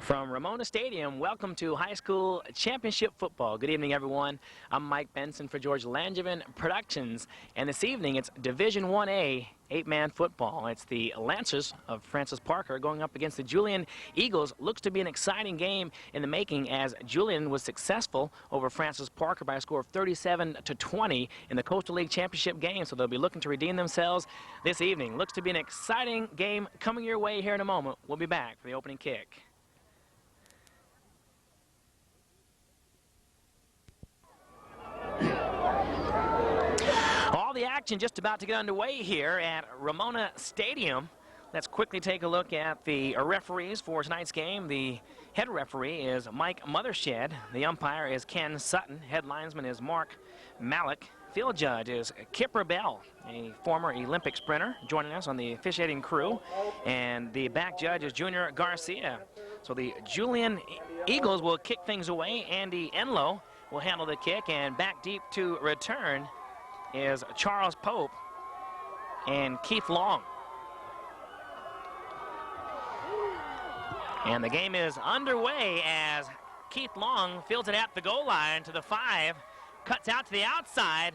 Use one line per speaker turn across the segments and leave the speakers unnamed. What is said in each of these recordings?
From Ramona Stadium, welcome to high school championship football. Good evening, everyone. I'm Mike Benson for George Langevin Productions, and this evening it's Division 1A 8-man football. It's the Lancers of Francis Parker going up against the Julian Eagles. Looks to be an exciting game in the making, as Julian was successful over Francis Parker by a score of 37-20 in the Coastal League Championship game, so they'll be looking to redeem themselves this evening. Looks to be an exciting game coming your way here in a moment. We'll be back for the opening kick. All the action just about to get underway here at Ramona Stadium. Let's quickly take a look at the referees for tonight's game. The head referee is Mike Mothershed. The umpire is Ken Sutton. Head linesman is Mark Malik. Field judge is Kipper Bell, a former Olympic sprinter, joining us on the officiating crew. And the back judge is Junior Garcia. So the Julian Eagles will kick things away. Andy Enlow will handle the kick, and back deep to return is Charles Pope and Keith Long. And the game is underway as Keith Long fields it at the goal line to the 5, cuts out to the outside,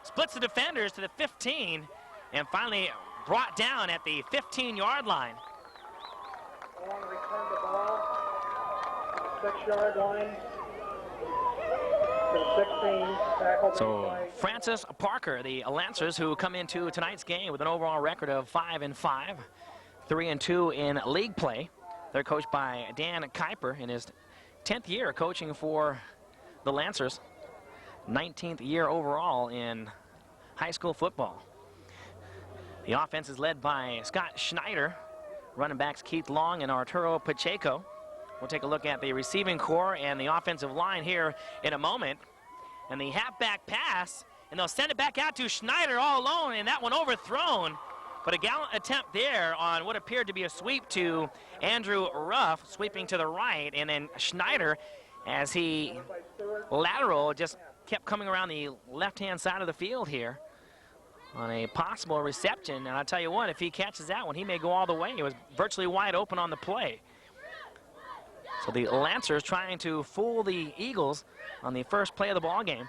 splits the defenders to the 15, and finally brought down at the 15-yard line.
Long returned the ball, 6-yard line.
So Francis Parker, the Lancers, who come into tonight's game with an overall record of 5-5, 3-2 in league play. They're coached by Dan Kuiper in his 10th year coaching for the Lancers, 19th year overall in high school football. The offense is led by Scott Schneider, running backs Keith Long and Arturo Pacheco. We'll take a look at the receiving core and the offensive line here in a moment. And the halfback pass, and they'll send it back out to Schneider all alone, and that one overthrown. But a gallant attempt there on what appeared to be a sweep to Andrew Ruff, sweeping to the right, and then Schneider, as he lateral, just kept coming around the left-hand side of the field here on a possible reception. And I'll tell you what, if he catches that one, he may go all the way. It was virtually wide open on the play. So the Lancers trying to fool the Eagles on the first play of the ball game,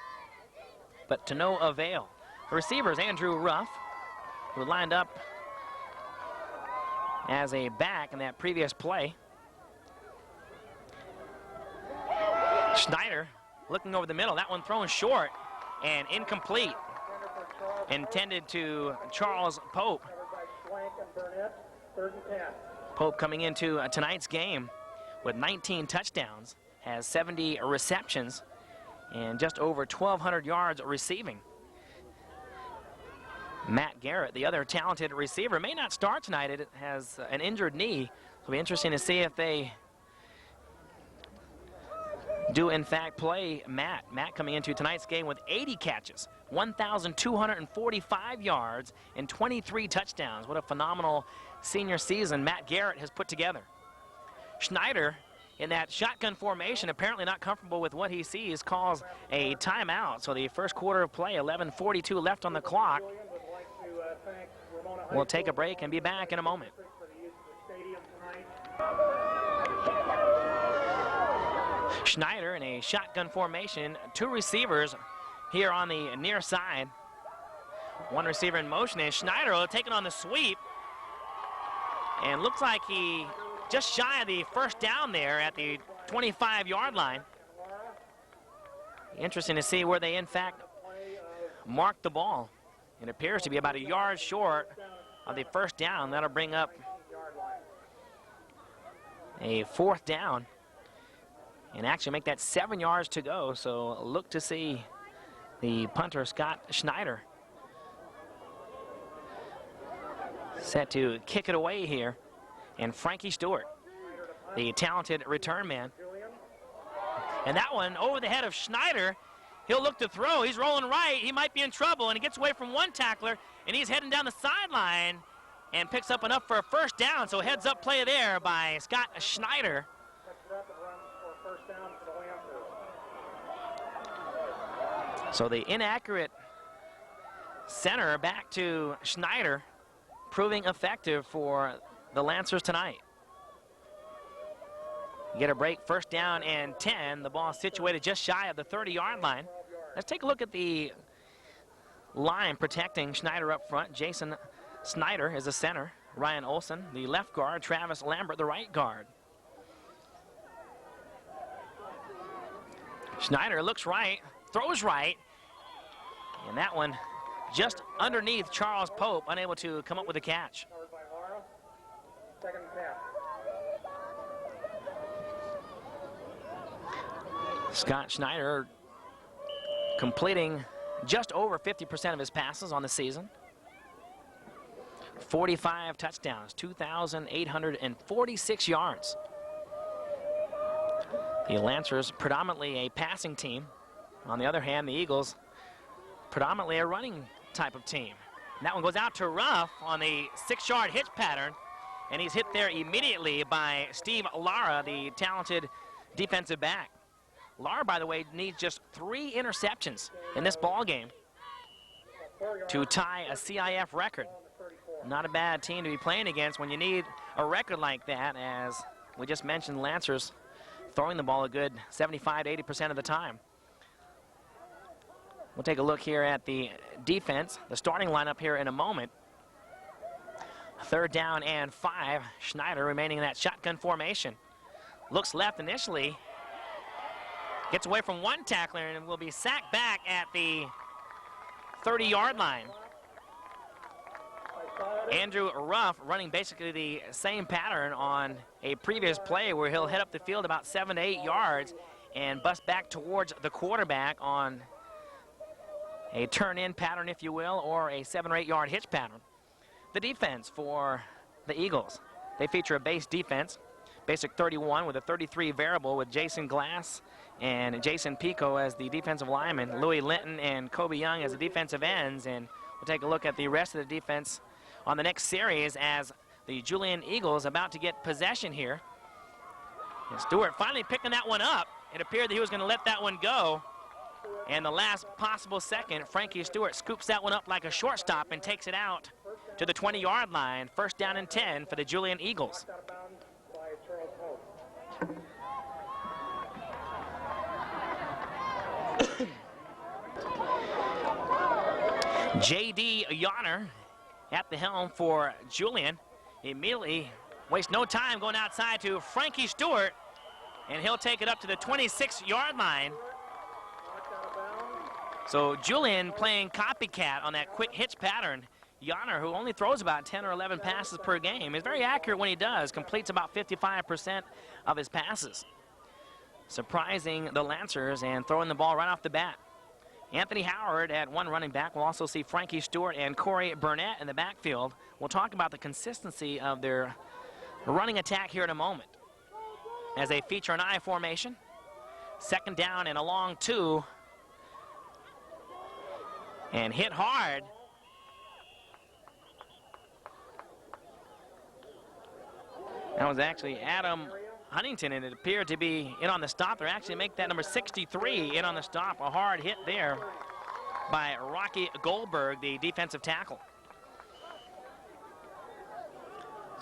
but to no avail. The receiver is Andrew Ruff, who lined up as a back in that previous play. Schneider looking over the middle. That one thrown short and incomplete. Intended to Charles Pope. Pope coming into tonight's game with 19 touchdowns, has 70 receptions, and just over 1,200 yards receiving. Matt Garrett, the other talented receiver, may not start tonight. It has an injured knee. It'll be interesting to see if they do in fact play Matt. Matt coming into tonight's game with 80 catches, 1,245 yards, and 23 touchdowns. What a phenomenal senior season Matt Garrett has put together. Schneider, in that shotgun formation, apparently not comfortable with what he sees, calls a timeout. So the first quarter of play, 11:42 left on the clock. We'll take a break and be back in a moment. Schneider in a shotgun formation, 2 receivers here on the near side. 1 receiver in motion, and Schneider taking on the sweep. And looks like he just shy of the first down there at the 25-yard line. Interesting to see where they, in fact, marked the ball. It appears to be about a yard short of the first down. That'll bring up a 4th down and actually make that 7 yards to go. So look to see the punter, Scott Schneider, set to kick it away here. And Frankie Stewart, the talented return man. And that one over the head of Schneider. He'll look to throw. He's rolling right. He might be in trouble, and he gets away from one tackler, and he's heading down the sideline and picks up enough for a first down. So heads up play there by Scott Schneider. So the inaccurate center back to Schneider, proving effective for the Lancers tonight. Get a break, first down and 10. The ball situated just shy of the 30-yard line. Let's take a look at the line protecting Schneider up front. Jason Snyder is the center. Ryan Olson, the left guard. Travis Lambert, the right guard. Schneider looks right, throws right, and that one just underneath Charles Pope, unable to come up with a catch.
Second pass.
Scott Schneider completing just over 50% of his passes on the season. 45 touchdowns, 2,846 yards. The Lancers predominantly a passing team. On the other hand, the Eagles predominantly a running type of team. And that one goes out to Ruff on the 6-yard hitch pattern, and he's hit there immediately by Steve Lara, the talented defensive back. Lara, by the way, needs just 3 interceptions in this ball game to tie a CIF record. Not a bad team to be playing against when you need a record like that, as we just mentioned, Lancers throwing the ball a good 75 to 80% of the time. We'll take a look here at the defense, the starting lineup here in a moment. Third down and 5. Schneider remaining in that shotgun formation. Looks left initially. Gets away from one tackler and will be sacked back at the 30-yard line. Andrew Ruff running basically the same pattern on a previous play where he'll head up the field about 7 to 8 yards and bust back towards the quarterback on a turn-in pattern, if you will, or a 7 or 8 yard hitch pattern. The defense for the Eagles, they feature a base defense, basic 31 with a 33 variable with Jason Glass and Jason Pico as the defensive linemen, Louis Linton and Kobe Young as the defensive ends, and we'll take a look at the rest of the defense on the next series as the Julian Eagles about to get possession here. And Stewart finally picking that one up. It appeared that he was going to let that one go. And the last possible second, Frankie Stewart scoops that one up like a shortstop and takes it out to the 20-yard line. First down and 10 for the Julian Eagles. J.D. Yonner at the helm for Julian. Immediately wastes no time going outside to Frankie Stewart, and he'll take it up to the 26-yard line. So Julian playing copycat on that quick hitch pattern. Yonner, who only throws about 10 or 11 passes per game, is very accurate when he does, completes about 55% of his passes. Surprising the Lancers and throwing the ball right off the bat. Anthony Howard at one running back. We'll also see Frankie Stewart and Corey Burnett in the backfield. We'll talk about the consistency of their running attack here in a moment as they feature an I formation. Second down and a long 2. And hit hard. That was actually Adam Huntington, and it appeared to be in on the stop. They actually make that number 63 in on the stop. A hard hit there by Rocky Goldberg, the defensive tackle.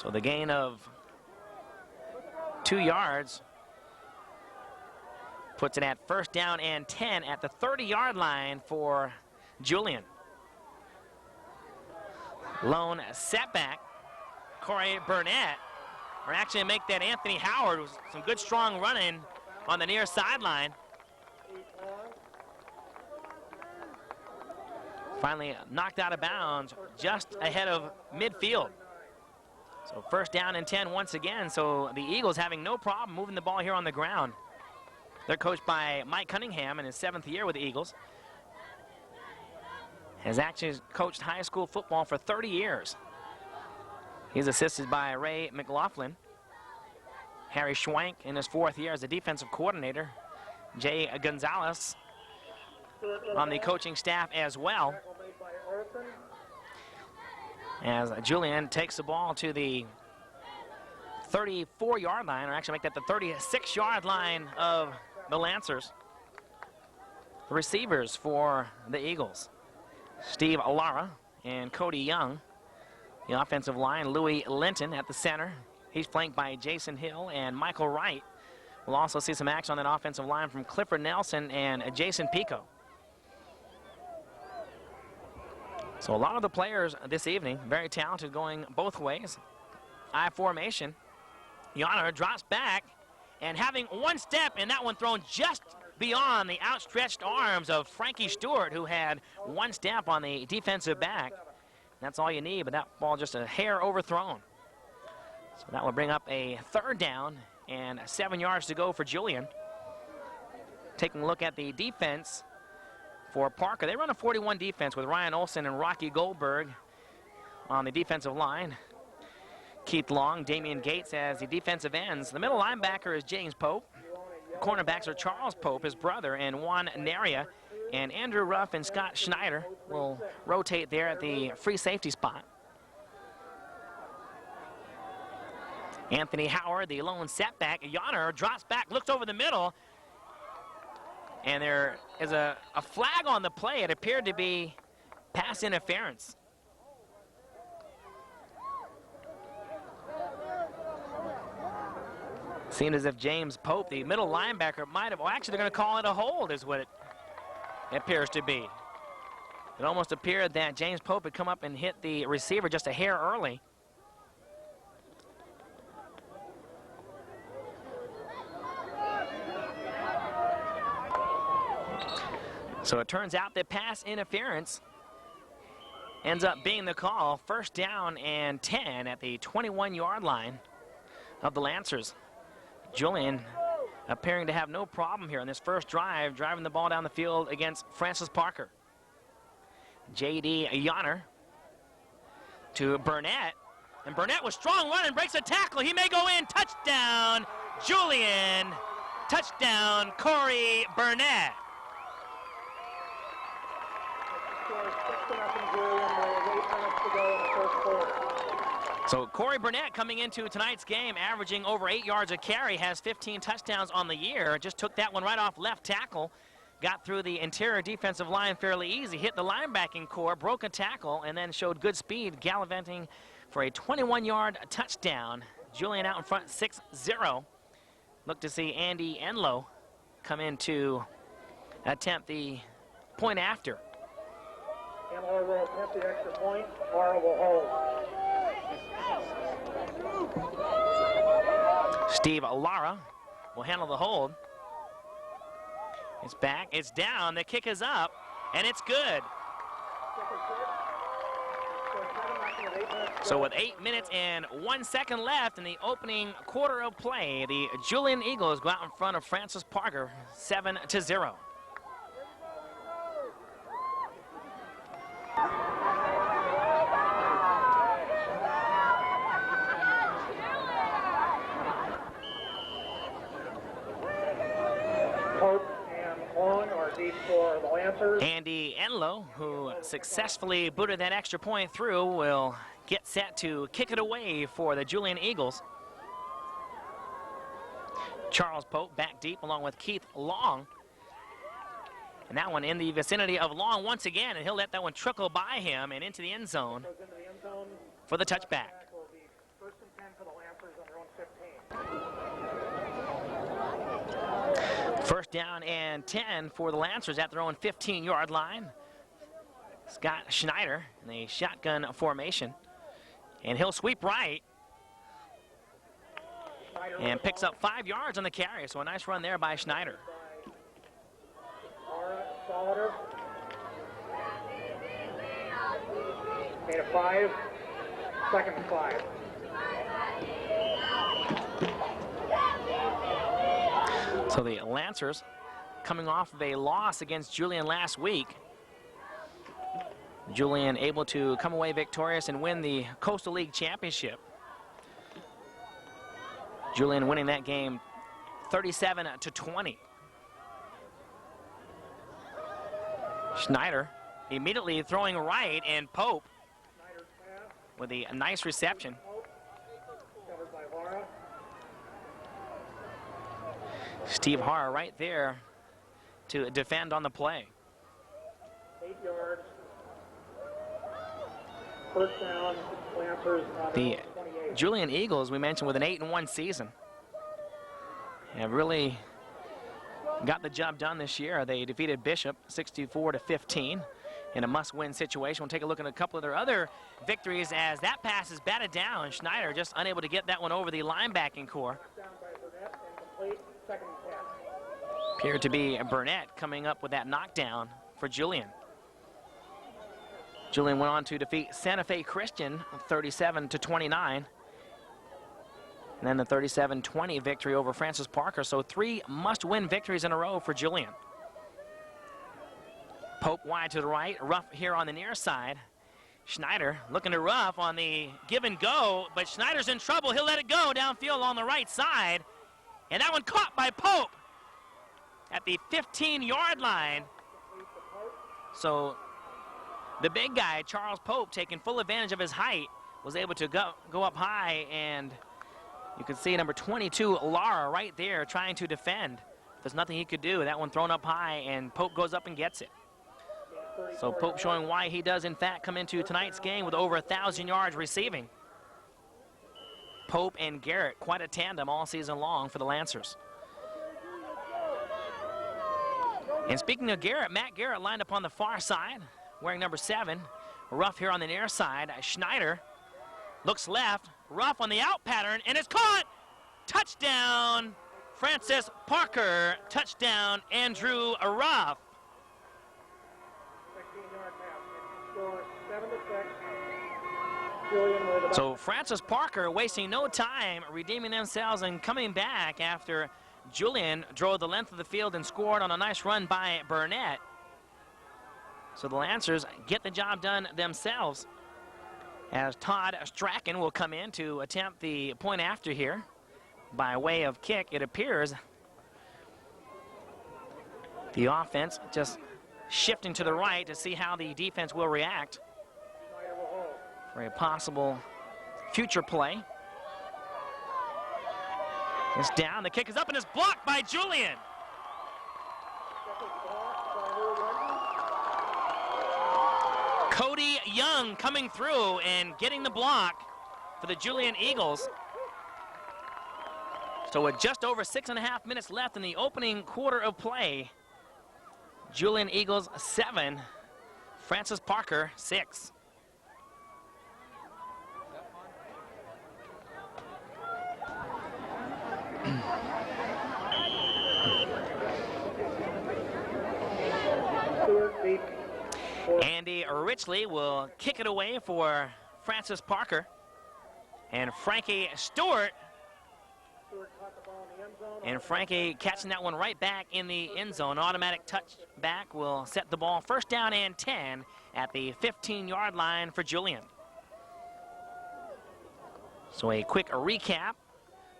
So the gain of 2 yards puts it at first down and 10 at the 30-yard line for Julian. Lone setback. Corey Burnett, or actually make that Anthony Howard with some good strong running on the near sideline. Finally knocked out of bounds just ahead of midfield. So first down and 10 once again. So the Eagles having no problem moving the ball here on the ground. They're coached by Mike Cunningham in his 7th year with the Eagles. Has actually coached high school football for 30 years. He's assisted by Ray McLaughlin. Harry Schwank in his 4th year as a defensive coordinator. Jay Gonzalez on the coaching staff as well. As Julian takes the ball to the 34-yard line, or actually make that the 36-yard line of the Lancers. The receivers for the Eagles, Steve Lara and Cody Young. The offensive line, Louis Linton at the center. He's flanked by Jason Hill and Michael Wright. We'll also see some action on that offensive line from Clifford Nelson and Jason Pico. So a lot of the players this evening, very talented, going both ways. I formation. Yonner drops back, and having one step, and that one thrown just beyond the outstretched arms of Frankie Stewart, who had one step on the defensive back. That's all you need, but that ball just a hair overthrown. So that will bring up a third down and 7 yards to go for Julian. Taking a look at the defense for Parker. They run a 41 defense with Ryan Olson and Rocky Goldberg on the defensive line. Keith Long, Damian Gates as the defensive ends. The middle linebacker is James Pope. Cornerbacks are Charles Pope, his brother, and Juan Neria. And Andrew Ruff and Scott Schneider will rotate there at the free safety spot. Anthony Howard, the lone setback. Yonner drops back, looks over the middle. And there is a flag on the play. It appeared to be pass interference. Seemed as if James Pope, the middle linebacker, might have, well, actually, they're going to call it a hold, is what it appears to be. It almost appeared that James Pope had come up and hit the receiver just a hair early. So it turns out that pass interference ends up being the call. First down and 10 at the 21-yard line of the Lancers. Julian appearing to have no problem here on this first drive, driving the ball down the field against Francis Parker. J.D. Yonner to Burnett. And Burnett with strong run and breaks a tackle. He may go in. Touchdown, Julian. Touchdown, Corey Burnett. So Corey Burnett coming into tonight's game, averaging over 8 yards a carry, has 15 touchdowns on the year. Just took that one right off left tackle, got through the interior defensive line fairly easy, hit the linebacking core, broke a tackle, and then showed good speed, gallivanting for a 21-yard touchdown. Julian out in front, 6-0. Look to see Andy Enlow come in to attempt the point after.
Enlow will attempt the extra point, or will hold.
Steve Lara will handle the hold. It's back, it's down, the kick is up, and it's good. So with 8 minutes and 1 second left in the opening quarter of play, the Julian Eagles go out in front of Francis Parker, 7-0.
For the Lancers.
Andy Enlow, who successfully booted that extra point through, will get set to kick it away for the Julian Eagles. Charles Pope back deep along with Keith Long. And that one in the vicinity of Long once again, and he'll let that one trickle by him and into the end zone for the touchback.
First and 10 for the Lancers on their own 15.
First down and 10 for the Lancers at their own 15-yard line. Scott Schneider in the shotgun formation. And he'll sweep right. And picks up 5 yards on the carry. So a nice run there by Schneider.
Solider. Made a 5. Second and 5.
So the Lancers coming off of a loss against Julian last week. Julian able to come away victorious and win the Coastal League Championship. Julian winning that game 37-20. Schneider immediately throwing right, and Pope with a nice reception. Steve Harr right there to defend on the play.
8 yards. First down, Lancers on
the
28.
Julian Eagles, we mentioned, with an 8-1 season. have really got the job done this year. They defeated Bishop 64-15 in a must-win situation. We'll take a look at a couple of their other victories as that pass is batted down. Schneider just unable to get that one over the linebacking core. Appeared to be Burnett coming up with that knockdown for Julian. Julian went on to defeat Santa Fe Christian 37-29. And then the 37-20 victory over Francis Parker. So 3 must-win victories in a row for Julian. Pope wide to the right, Ruff here on the near side. Schneider looking to Ruff on the give and go, but Schneider's in trouble. He'll let it go downfield on the right side. And that one caught by Pope at the 15-yard line. So the big guy, Charles Pope, taking full advantage of his height, was able to go up high, and you can see number 22, Lara, right there trying to defend. There's nothing he could do. That one thrown up high, and Pope goes up and gets it. So Pope showing why he does, in fact, come into tonight's game with over 1,000 yards receiving. Pope and Garrett, quite a tandem all season long for the Lancers. And speaking of Garrett, Matt Garrett lined up on the far side, wearing number 7. Ruff here on the near side. Schneider looks left. Ruff on the out pattern, and it's caught! Touchdown, Francis Parker. Touchdown, Andrew Ruff.
16-yard pass. Score 7-6.
So Francis Parker wasting no time, redeeming themselves and coming back after Julian drove the length of the field and scored on a nice run by Burnett. So the Lancers get the job done themselves, as Todd Strachan will come in to attempt the point after here by way of kick. It appears the offense just shifting to the right to see how the defense will react for a possible future play. It's down, the kick is up, and it's blocked by Julian. Cody Young coming through and getting the block for the Julian Eagles. So with just over 6.5 minutes left in the opening quarter of play, Julian Eagles 7, Francis Parker 6. Andy Richley will kick it away for Francis Parker. And Frankie Stewart. And Frankie catching that one right back in the end zone. Automatic touchback will set the ball first down and 10 at the 15-yard line for Julian. So a quick recap.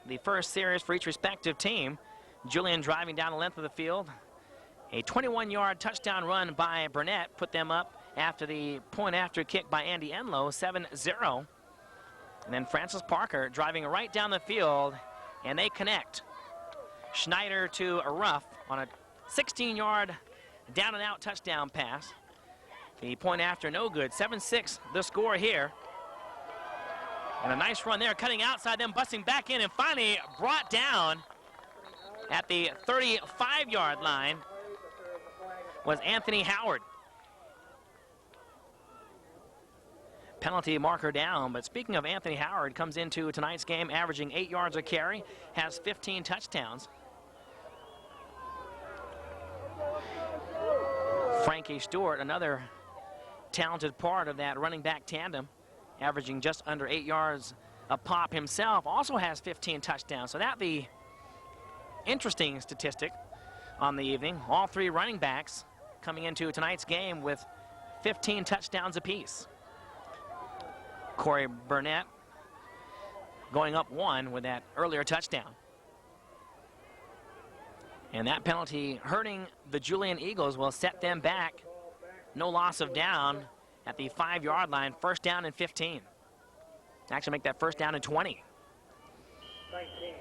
The first series for each respective team. Julian driving down the length of the field. A 21-yard touchdown run by Burnett put them up after the point after kick by Andy Enlow, 7-0. And then Francis Parker driving right down the field, and they connect. Schneider to Ruff on a 16-yard down and out touchdown pass. The point after no good, 7-6 the score here. And a nice run there, cutting outside, them busting back in, and finally brought down at the 35-yard line was Anthony Howard. Penalty marker down, but speaking of Anthony Howard, comes into tonight's game averaging 8 yards a carry, has 15 touchdowns. Frankie Stewart, another talented part of that running back tandem, averaging just under 8 yards a pop himself, also has 15 touchdowns. So that the interesting statistic on the evening. All 3 running backs coming into tonight's game with 15 touchdowns apiece. Corey Burnett going up 1 with that earlier touchdown. And that penalty hurting the Julian Eagles will set them back. No loss of down at the 5-yard line, first down and 15. Actually make that first down and 20.
19.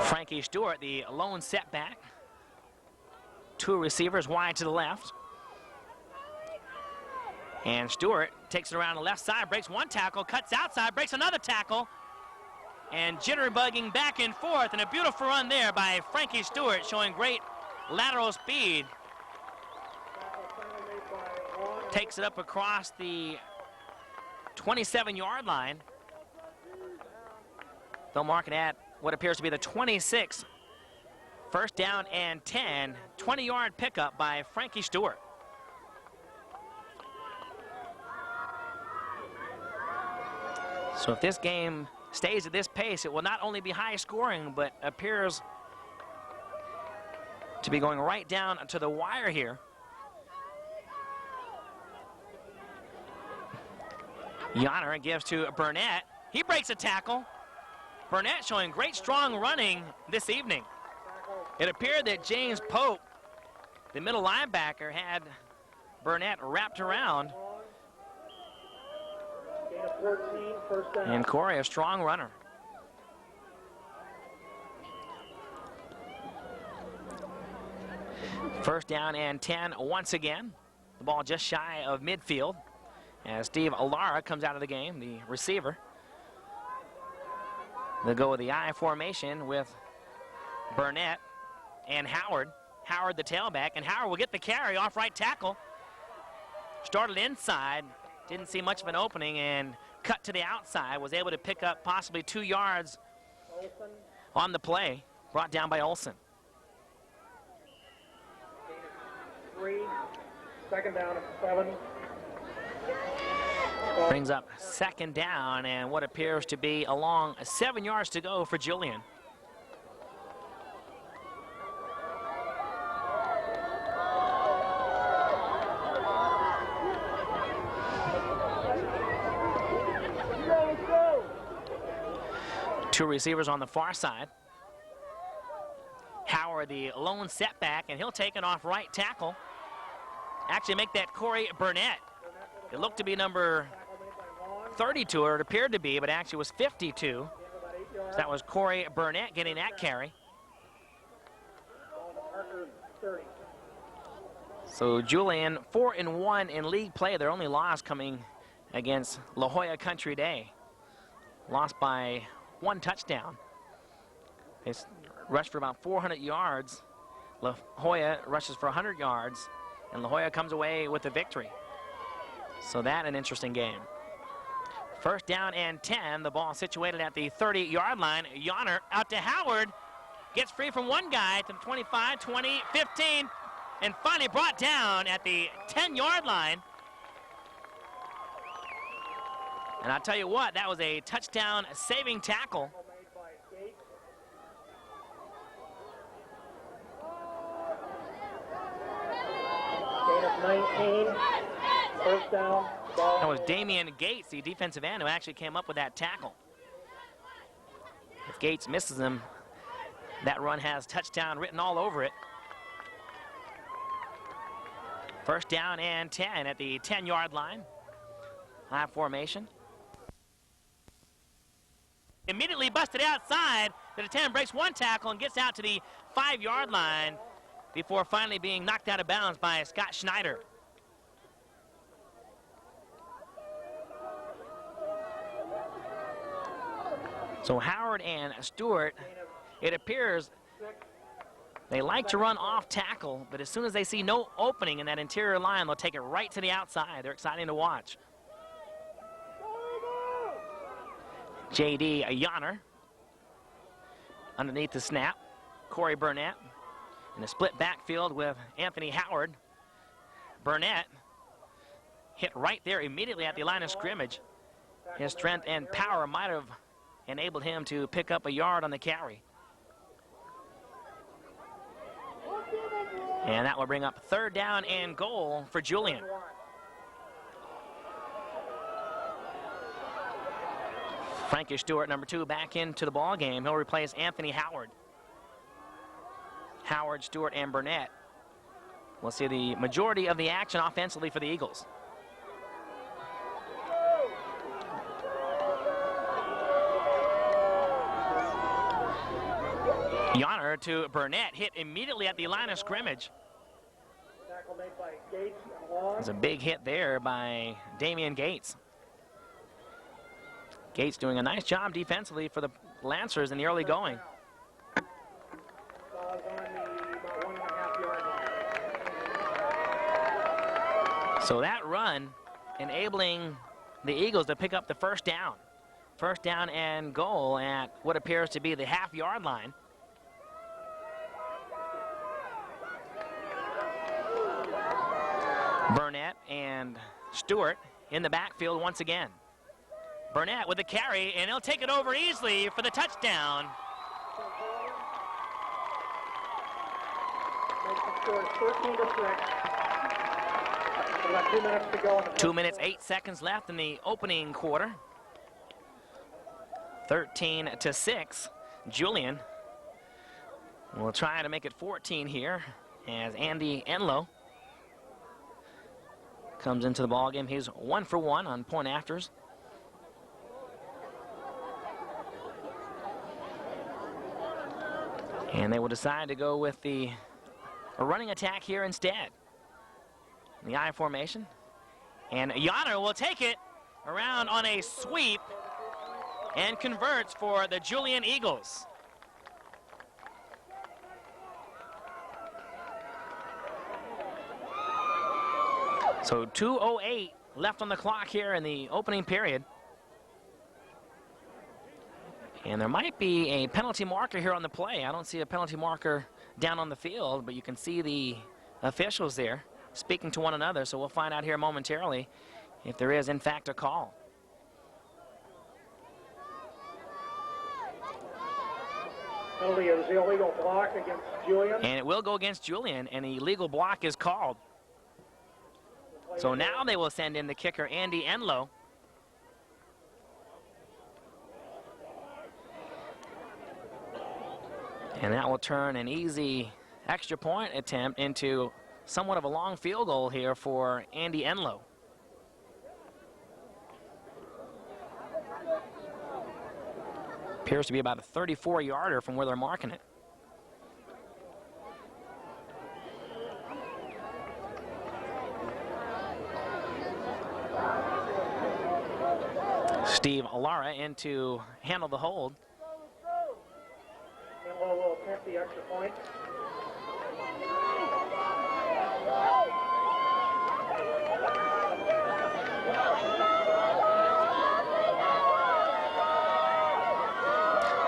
Frankie Stewart, the lone setback. 2 receivers wide to the left. And Stewart takes it around the left side, breaks one tackle, cuts outside, breaks another tackle, and jitterbugging back and forth, and a beautiful run there by Frankie Stewart, showing great lateral speed. Takes it up across the 27-yard line. They'll mark it at what appears to be the 26. First down and 10, 20-yard pickup by Frankie Stewart. So if this game stays at this pace, it will not only be high scoring, but appears to be going right down to the wire here. Yonner gives to Burnett. He breaks a tackle. Burnett showing great strong running this evening. It appeared that James Pope, the middle linebacker, had Burnett wrapped around. And Corey, a strong runner. First down and 10 once again. The ball just shy of midfield as Steve Alara comes out of the game, the receiver. They'll go with the I formation with Burnett and Howard. Howard the tailback, and Howard will get the carry off right tackle. Started inside, didn't see much of an opening, and cut to the outside. Was able to pick up possibly 2 yards on the play. Brought down by Olsen.
3, second down and 7.
Brings up second down and what appears to be along 7 yards to go for Julian. Two receivers on the far side. Howard, the lone setback, and he'll take it off right tackle. Actually make that Corey Burnett. It looked to be number 32, or it appeared to be, but actually was 52. So that was Corey Burnett getting that carry. So Julian 4-1 in league play. Their only loss coming against La Jolla Country Day. Lost by 1 touchdown. They rushed for about 400 yards. La Jolla rushes for 100 yards, and La Jolla comes away with the victory. So that an interesting game. First down and 10. The ball situated at the 30-yard line. Yonner out to Howard. Gets free from one guy to the 25, 20, 15, and finally brought down at the 10-yard line. And I'll tell you what, that was a touchdown saving tackle.
Gain of 19. First down.
That was Damian Gates, the defensive end, who actually came up with that tackle. If Gates misses him, that run has touchdown written all over it. First down and 10 at the 10-yard line. High formation. Immediately busted outside. The 10 breaks one tackle and gets out to the 5-yard line before finally being knocked out of bounds by Scott Schneider. So Howard and Stewart, it appears they like to run off tackle, but as soon as they see no opening in that interior line, they'll take it right to the outside. They're exciting to watch. J.D. Yonner underneath the snap. Corey Burnett in a split backfield with Anthony Howard. Burnett hit right there immediately at the line of scrimmage. His strength and power might have enabled him to pick up a yard on the carry. And that will bring up third down and goal for Julian. Frankie Stewart, number 2, back into the ball game. He'll replace Anthony Howard. Howard, Stewart, and Burnett. We'll see the majority of the action offensively for the Eagles. Yonner to Burnett, hit immediately at the line of scrimmage.
made by Gates and Long.
There's a big hit there by Damian Gates. Gates doing a nice job defensively for the Lancers in the early going.
Ball is on the about 1.5 yard line.
So that run enabling the Eagles to pick up the first down. First down and goal at what appears to be the half-yard line. Burnett and Stewart in the backfield once again. Burnett with the carry, and he'll take it over easily for the touchdown.
Makes the score 13-6. About 2 minutes to go.
2 minutes, 8 seconds left in the opening quarter. 13-6. Julian will try to make it 14 here as Andy Enlow comes into the ballgame. He's 1 for 1 on point afters. And they will decide to go with a running attack here instead. The I formation. And Yonner will take it around on a sweep and converts for the Julian Eagles. So 2:08 left on the clock here in the opening period. And there might be a penalty marker here on the play. I don't see a penalty marker down on the field, but you can see the officials there speaking to one another. So we'll find out here momentarily if there is, in fact, a call.
Penalty is the illegal block against Julian.
And it will go against Julian, and an illegal block is called. So now they will send in the kicker, Andy Enlow. And that will turn an easy extra point attempt into somewhat of a long field goal here for Andy Enlow. Appears to be about a 34-yarder from where they're marking it. Steve Alara in to handle the hold.
Enlow will attempt the extra point.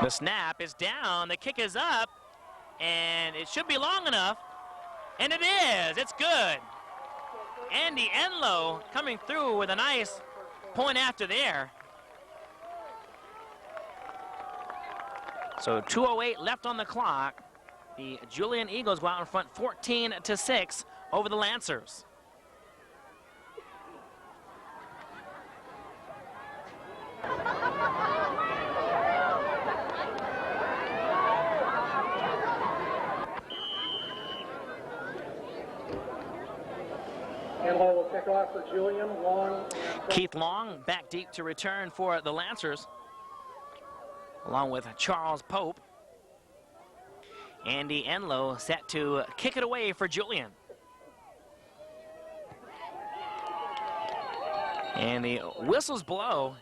The snap is down, the kick is up, and it should be long enough, and it is, it's good. Andy Enlow coming through with a nice point after there. So 2:08 left on the clock. The Julian Eagles go out in front 14-6 over the Lancers.
Enlow will kick off for Julian. Long.
Keith Long back deep to return for the Lancers, along with Charles Pope. Andy Enlow set to kick it away for Julian. And the whistles blow.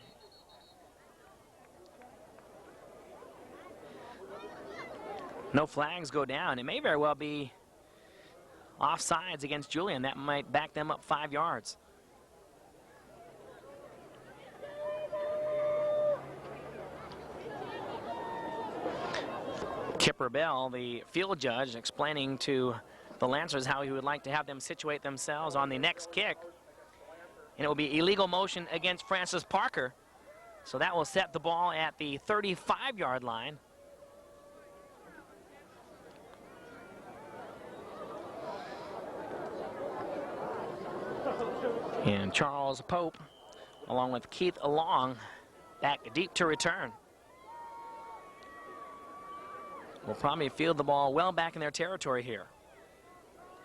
No flags go down. It may very well be offsides against Julian. That might back them up 5 yards. Kipper Bell, the field judge, explaining to the Lancers how he would like to have them situate themselves on the next kick. And it will be illegal motion against Francis Parker. So that will set the ball at the 35-yard line. And Charles Pope, along with Keith Long, back deep to return. Will probably field the ball well back in their territory here.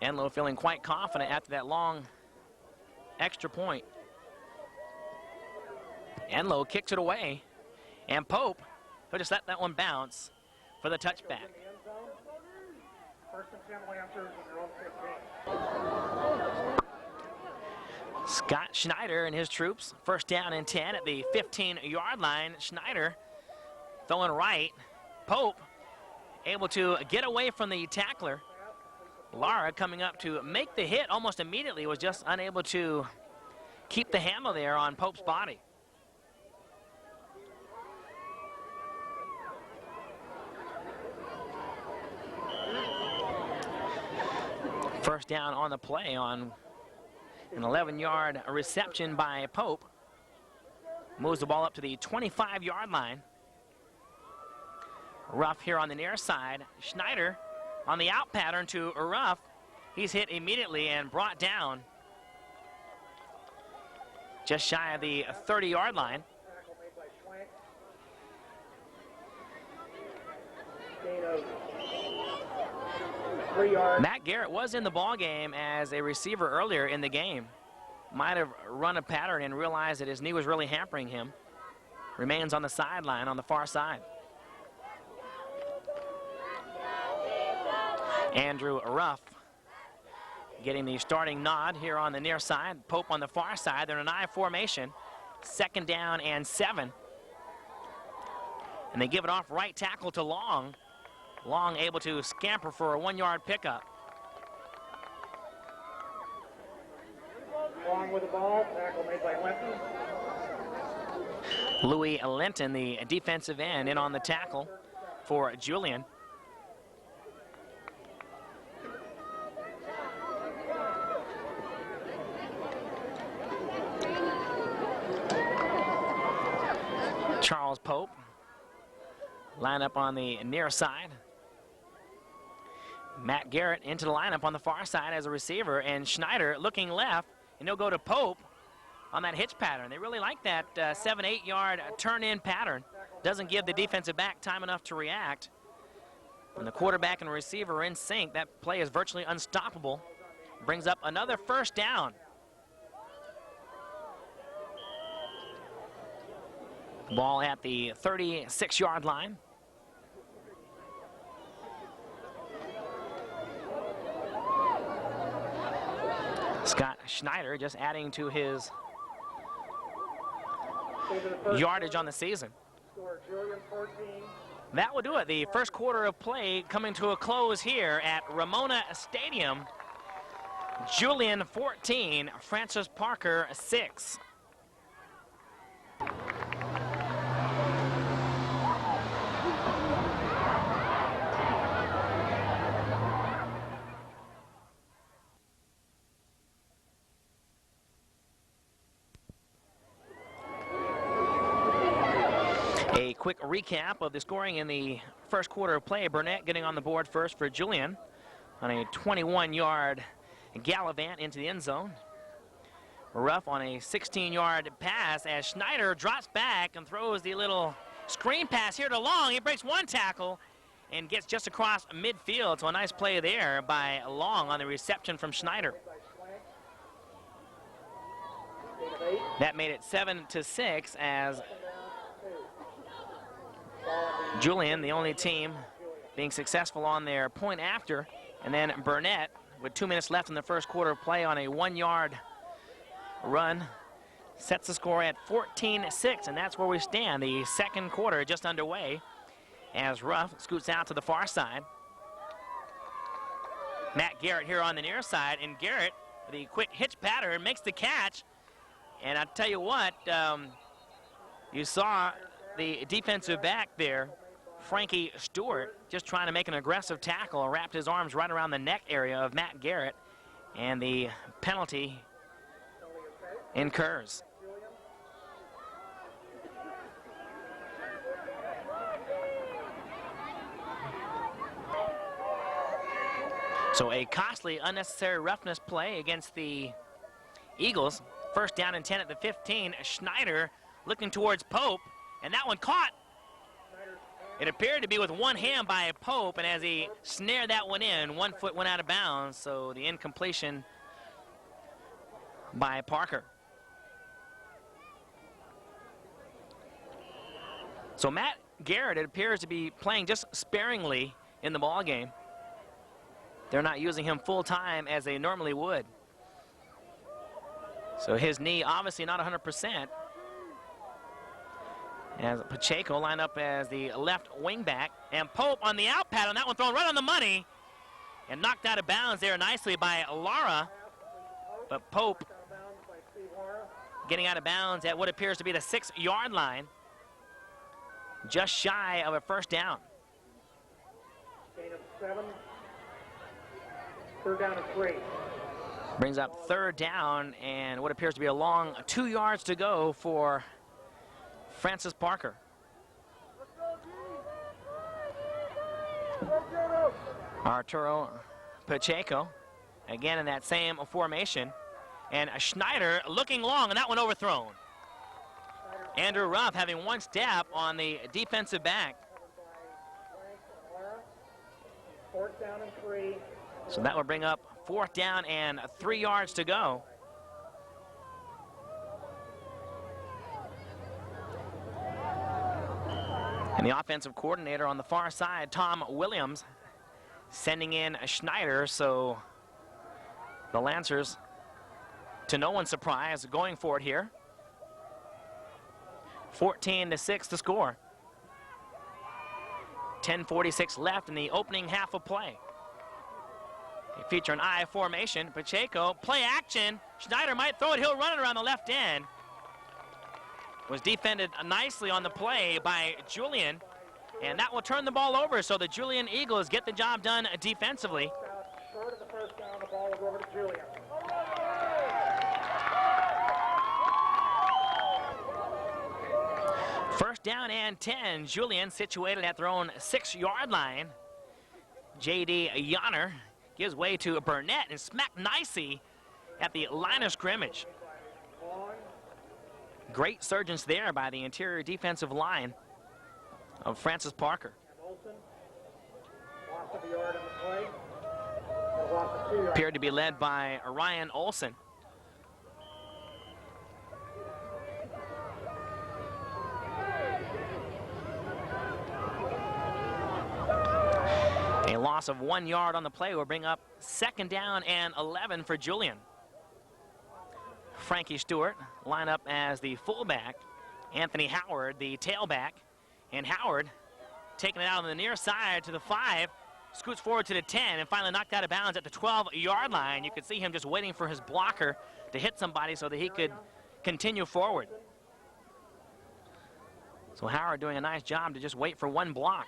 Enlow feeling quite confident after that long extra point. Enlow kicks it away, and Pope, he'll just let that one bounce for the touchback.
First and 10 Lancers in their own 15.
Scott Schneider and his troops, first down and 10 at the 15-yard line. Schneider throwing right. Pope able to get away from the tackler. Lara coming up to make the hit almost immediately, was just unable to keep the handle there on Pope's body. First down on the play on an 11-yard reception by Pope. Moves the ball up to the 25-yard line. Ruff here on the near side. Schneider on the out pattern to Ruff. He's hit immediately and brought down just shy of the 30-yard line. Matt Garrett was in the ball game as a receiver earlier in the game. Might have run a pattern and realized that his knee was really hampering him. Remains on the sideline on the far side. Andrew Ruff getting the starting nod here on the near side. Pope on the far side. They're in an I formation. Second down and 7. And they give it off right tackle to Long. Long able to scamper for a 1-yard pickup.
Long with the ball, tackle made by Linton.
Louis Linton, the defensive end, in on the tackle for Julian. Charles Pope line up on the near side. Matt Garrett into the lineup on the far side as a receiver, and Schneider looking left, and he'll go to Pope on that hitch pattern. They really like that 7-8 yard turn-in pattern. Doesn't give the defensive back time enough to react. When the quarterback and receiver are in sync, that play is virtually unstoppable. Brings up another first down. Ball at the 36-yard line. Scott Schneider just adding to his yardage on the season. That will do it. The first quarter of play coming to a close here at Ramona Stadium. Julian 14, Francis Parker 6. A quick recap of the scoring in the first quarter of play. Burnett getting on the board first for Julian on a 21-yard gallivant into the end zone. Ruff on a 16-yard pass as Schneider drops back and throws the little screen pass here to Long. He breaks one tackle and gets just across midfield. So a nice play there by Long on the reception from Schneider. That made it 7-6 as Julian, the only team being successful on their point after, and then Burnett with 2 minutes left in the first quarter of play on a 1-yard run sets the score at 14-6, and that's where we stand. The second quarter just underway as Ruff scoots out to the far side. Matt Garrett here on the near side, and Garrett with a quick hitch pattern makes the catch. And I tell you what, you saw the defensive back there, Frankie Stewart, just trying to make an aggressive tackle, wrapped his arms right around the neck area of Matt Garrett, and the penalty incurs. So a costly, unnecessary roughness play against the Eagles. First down and 10 at the 15. Schneider looking towards Pope, and that one caught. It appeared to be with one hand by Pope, and as he snared that one in, 1 foot went out of bounds, so the incompletion by Parker. So Matt Garrett, it appears to be playing just sparingly in the ball game. They're not using him full time as they normally would. So his knee obviously not 100%. As Pacheco line up as the left wing back. And Pope on the out pad on that one, thrown right on the money. And knocked out of bounds there nicely by Lara. But Pope getting out of bounds at what appears to be the 6-yard line. Just shy of a first down.
Gain of 7. Third down and 3.
Brings up third down and what appears to be a long 2 yards to go for Francis Parker. Arturo Pacheco, again in that same formation. And Schneider looking long, and that one overthrown. Andrew Ruff having one step on the defensive back.
Fourth down and 3.
So that will bring up fourth down and 3 yards to go. And the offensive coordinator on the far side, Tom Williams, sending in a Schneider. So the Lancers, to no one's surprise, going for it here. 14-6 to score. 10:46 left in the opening half of play. They feature an I formation. Pacheco, play action. Schneider might throw it. He'll run it around the left end. Was defended nicely on the play by Julian. And that will turn the ball over. So the Julian Eagles get the job done defensively.
Short of the first down, the ball will go over to Julian.
First down and 10. Julian situated at their own 6-yard line. J.D. Yonner gives way to Burnett and smacked nicely at the line of scrimmage. Great surgence there by the interior defensive line of Francis Parker.
Olsen, loss of a yard on the play. And loss of 2 yards.
Appeared to be led by Ryan Olsen. A loss of 1 yard on the play will bring up second down and 11 for Julian. Frankie Stewart line up as the fullback. Anthony Howard, the tailback. And Howard taking it out on the near side to the 5. Scoots forward to the 10 and finally knocked out of bounds at the 12-yard line. You could see him just waiting for his blocker to hit somebody so that he could continue forward. So Howard doing a nice job to just wait for one block.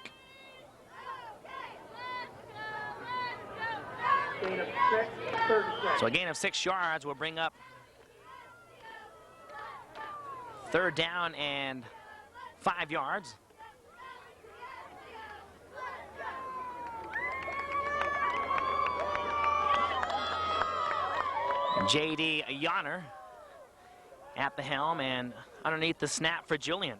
Gain of 6, 36.
So a gain of 6 yards will bring up third down and 5 yards. J.D. Yonner at the helm and underneath the snap for Julian.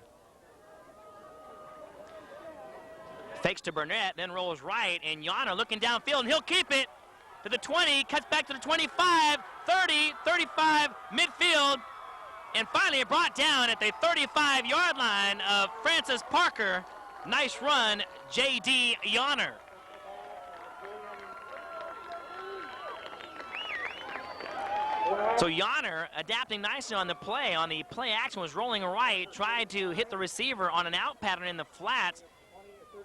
Fakes to Burnett, then rolls right, and Yonner looking downfield, and he'll keep it to the 20, cuts back to the 25, 30, 35, midfield, and finally brought down at the 35-yard line of Francis Parker. Nice run, J.D. Yonner. So Yonner adapting nicely on the play. On the play action was rolling right, tried to hit the receiver on an out pattern in the flats.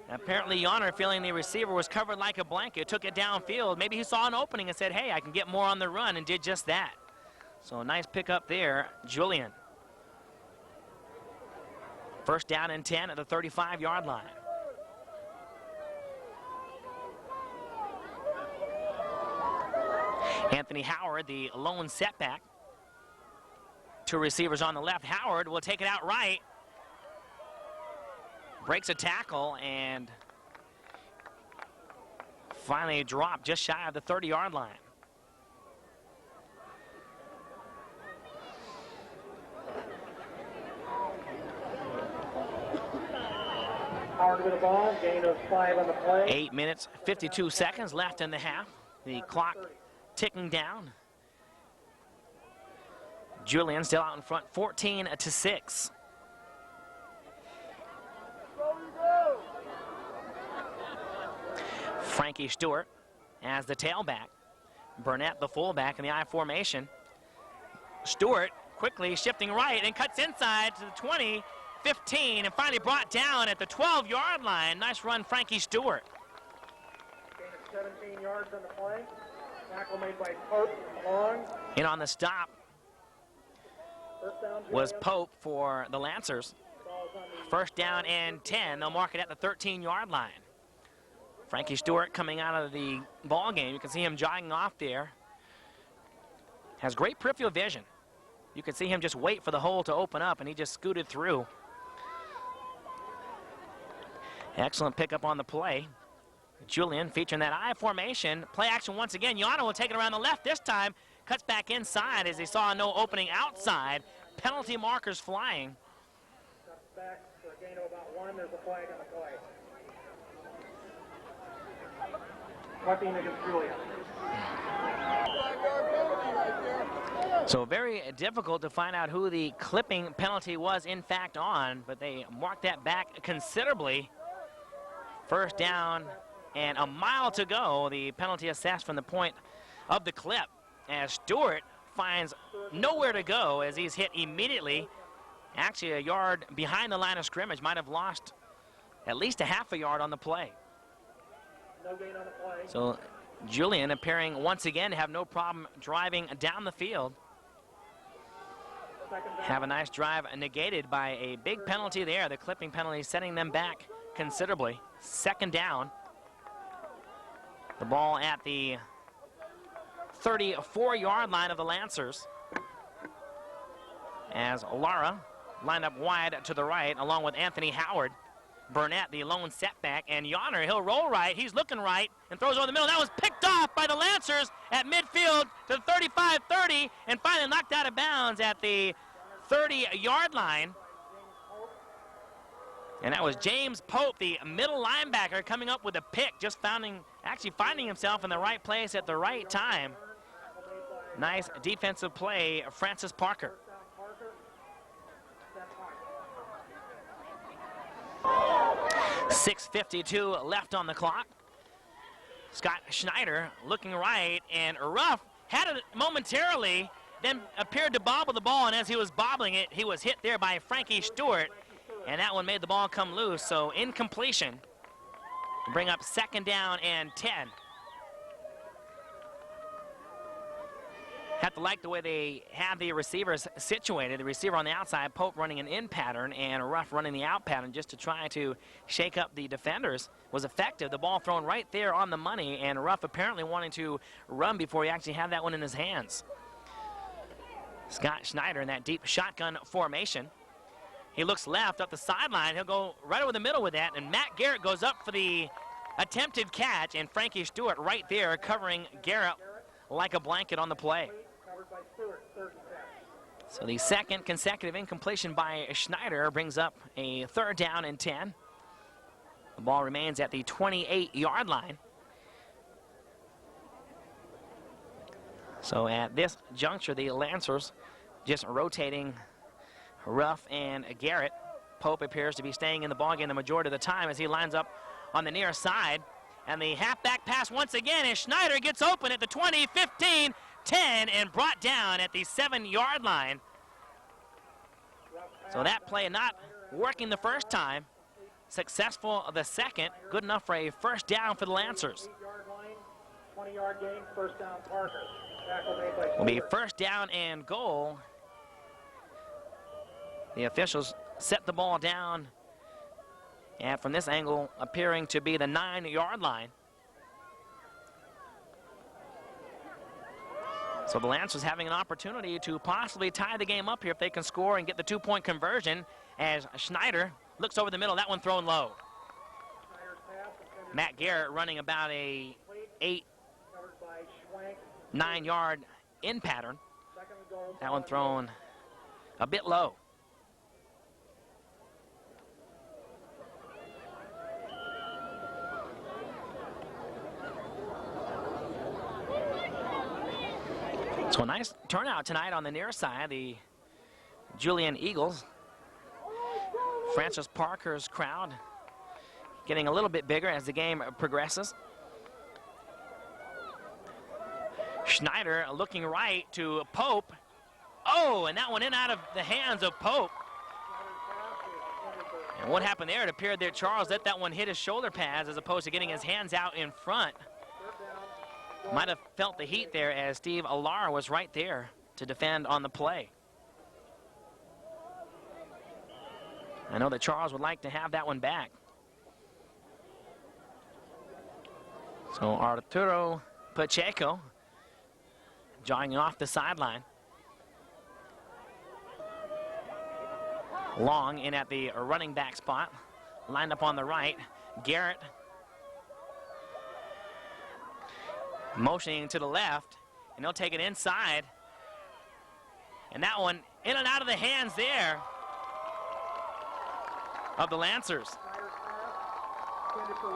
Apparently Yonner, feeling the receiver was covered like a blanket, took it downfield. Maybe he saw an opening and said, hey, I can get more on the run, and did just that. So a nice pickup there, Julian. First down and 10 at the 35-yard line. Anthony Howard, the lone setback. Two receivers on the left. Howard will take it out right. Breaks a tackle and finally dropped just shy of the 30-yard line.
Howard with the ball, gain of 5 on the play.
8 minutes, 52 seconds left in the half. The clock ticking down. Julian still out in front, 14-6. Frankie Stewart as the tailback. Burnett the fullback in the I formation. Stewart quickly shifting right and cuts inside to the 20, 15, and finally brought down at the 12-yard line. Nice run, Frankie Stewart.
Gain of 17 yards on the play. Tackle made by Pope long.
In on the stop
First down,
was
Julian.
Pope for the Lancers.
Ball's on the
First down and 10. They'll mark it at the 13-yard line. Frankie Stewart coming out of the ball game. You can see him jogging off there. Has great peripheral vision. You can see him just wait for the hole to open up, and he just scooted through. Excellent pickup on the play. Julian featuring that I formation. Play action once again. Yano will take it around the left this time. Cuts back inside as he saw no opening outside. Penalty markers flying.
Cuts back for a gain of about 1. There's a flag on the play. Collecting against Julian.
So very difficult to find out who the clipping penalty was in fact on, but they marked that back considerably. First down and a mile to go. The penalty assessed from the point of the clip as Stewart finds nowhere to go as he's hit immediately. Actually a yard behind the line of scrimmage, might have lost at least a half a yard on the play.
No gain on the play.
So Julian appearing once again to have no problem driving down the field.
Second down.
Have a nice drive negated by a big penalty there. The clipping penalty setting them back considerably. Second down. The ball at the 34-yard line of the Lancers. As Lara lined up wide to the right along with Anthony Howard. Burnett, the lone setback, and Yonner, he'll roll right. He's looking right and throws over the middle. That was picked off by the Lancers at midfield to the 35-30 and finally knocked out of bounds at the 30-yard line. And that was James Pope, the middle linebacker, coming up with a pick, just actually finding himself in the right place at the right time. Nice defensive play, Francis Parker. 6:52 left on the clock. Scott Schneider looking right, and Ruff had it momentarily, then appeared to bobble the ball, and as he was bobbling it, he was hit there by Frankie Stewart, and that one made the ball come loose, so incompletion. Bring up second down and 10. Have to like the way they have the receivers situated. The receiver on the outside, Pope running an in pattern, and Ruff running the out pattern just to try to shake up the defenders. Was effective. The ball thrown right there on the money, and Ruff apparently wanting to run before he actually had that one in his hands. Scott Schneider in that deep shotgun formation. He looks left up the sideline. He'll go right over the middle with that, and Matt Garrett goes up for the attempted catch, and Frankie Stewart right there covering Garrett like a blanket on the play.
By Stewart, 3rd and 10.
So the second consecutive incompletion by Schneider brings up a third down and 10. The ball remains at the 28-yard line. So at this juncture, the Lancers just rotating Ruff and Garrett. Pope appears to be staying in the ballgame the majority of the time as he lines up on the near side. And the halfback pass once again, and Schneider gets open at the 20, 15, 10, and brought down at the 7-yard line. So that play not working the first time, successful the second, good enough for a first down for the Lancers.
8-yard line, 20-yard gain, first down Parker. Tackle made by
Will be
Stewart.
first down and goal. The officials set the ball down, and from this angle appearing to be the 9-yard line. So the Lancers having an opportunity to possibly tie the game up here if they can score and get the 2-point conversion as Schneider looks over the middle. That one thrown low.
Schneider's pass intended
Matt Garrett running about a
complete, covered by Schwank.
9-yard in pattern.
Second and goal.
That one thrown a bit low. So a nice turnout tonight on the near side. The Julian Eagles. Francis Parker's crowd getting a little bit bigger as the game progresses. Schneider looking right to Pope. Oh, and that one in out of the hands of Pope. And what happened there? It appeared that Charles let that one hit his shoulder pads as opposed to getting his hands out in front. Might have felt the heat there as Steve Alar was right there to defend on the play. I know that Charles would like to have that one back. So Arturo Pacheco jogging off the sideline. Long in at the running back spot, lined up on the right. Garrett motioning to the left, and he'll take it inside. And that one in and out of the hands there of the Lancers.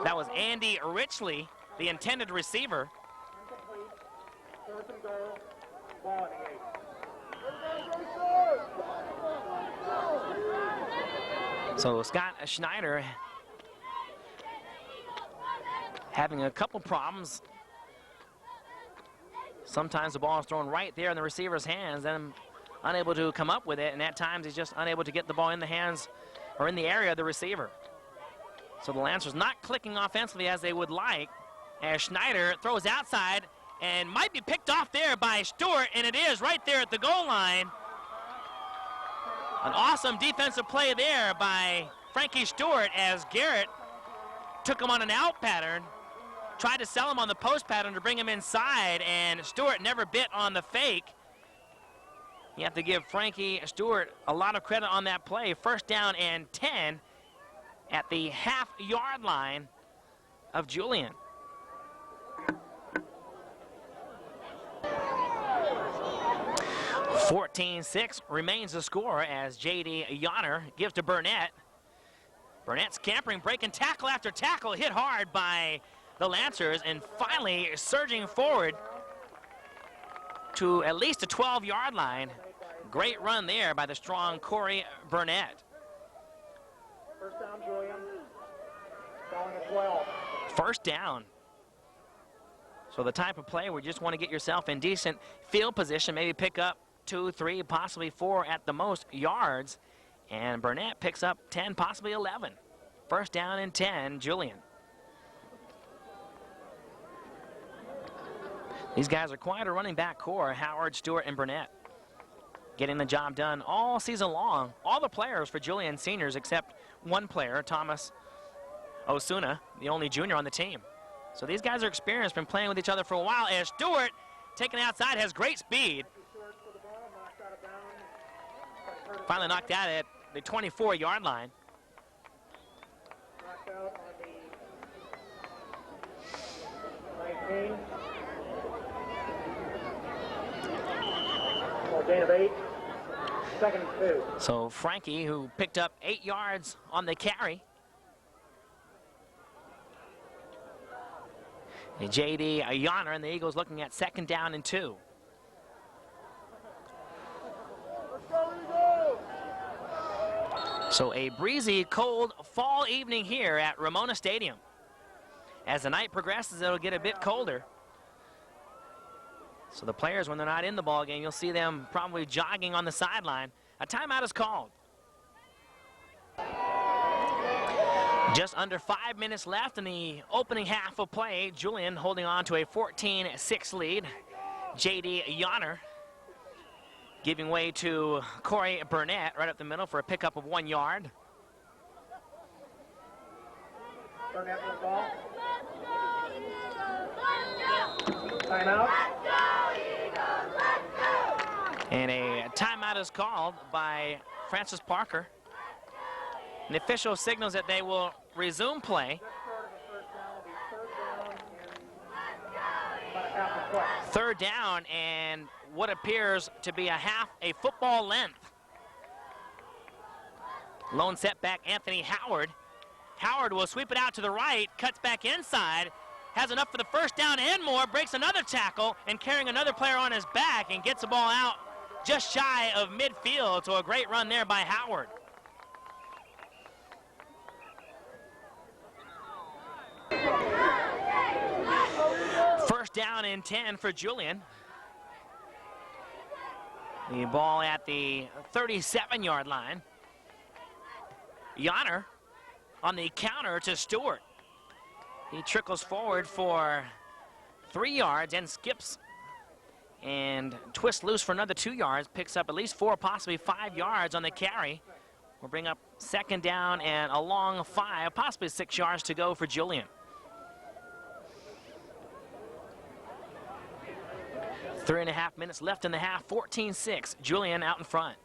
That was Andy Richley, the intended receiver. So Scott Schneider having a couple problems. Sometimes the ball is thrown right there in the receiver's hands and unable to come up with it, and at times he's just unable to get the ball in the hands or in the area of the receiver. So the Lancers not clicking offensively as they would like, as Schneider throws outside and might be picked off there by Stewart, and it is right there at the goal line. An awesome defensive play there by Frankie Stewart as Garrett took him on an out pattern, tried to sell him on the post pattern to bring him inside, and Stewart never bit on the fake. You have to give Frankie Stewart a lot of credit on that play. First down and 10 at the half-yard line of Julian. (14-6) remains the score as J.D. Yonner gives to Burnett. Burnett scampering, breaking tackle after tackle, hit hard by the Lancers, and finally surging forward to at least the 12-yard line. Great run there by the strong Corey Burnett.
First down, Julian. Down at 12.
First down. So the type of play where you just want to get yourself in decent field position, maybe pick up 2, 3, possibly 4 at the most yards. And Burnett picks up 10, possibly 11. First down and 10, Julian. These guys are quite a running back core, Howard, Stewart, and Burnett. Getting the job done all season long. All the players for Julian seniors except one player, Thomas Osuna, the only junior on the team. So these guys are experienced, been playing with each other for a while, as Stewart, taken outside, has great speed. Finally knocked out at the 24-yard line.
Knocked out on the 19. So a gain of 8. Second and 2.
So Frankie, who picked up 8 yards on the carry. And J.D. Yonner and the Eagles looking at second down and 2. So a breezy, cold fall evening here at Ramona Stadium. As the night progresses, it'll get a bit colder. So the players, when they're not in the ball game, you'll see them probably jogging on the sideline. A timeout is called. Just under 5 minutes left in the opening half of play. Julian holding on to a 14-6 lead. J.D. Yonner giving way to Corey Burnett right up the middle for a pickup of 1 yard.
Burnett with the ball. Timeout.
And a timeout is called by Francis Parker. And the official signals that they will resume play. Third down and what appears to be a football length. Lone setback, Anthony Howard. Howard will sweep it out to the right, cuts back inside, has enough for the first down and more, breaks another tackle, and carrying another player on his back and gets the ball out just shy of midfield. So a great run there by Howard. First down and 10 for Julian. The ball at the 37-yard line. Yonner on the counter to Stewart. He trickles forward for 3 yards and skips and twists loose for another 2 yards, picks up at least 4, possibly 5 yards on the carry. We'll bring up second down and a long 5, possibly 6 yards to go for Julian. 3.5 minutes left in the half, 14-6. Julian out in front.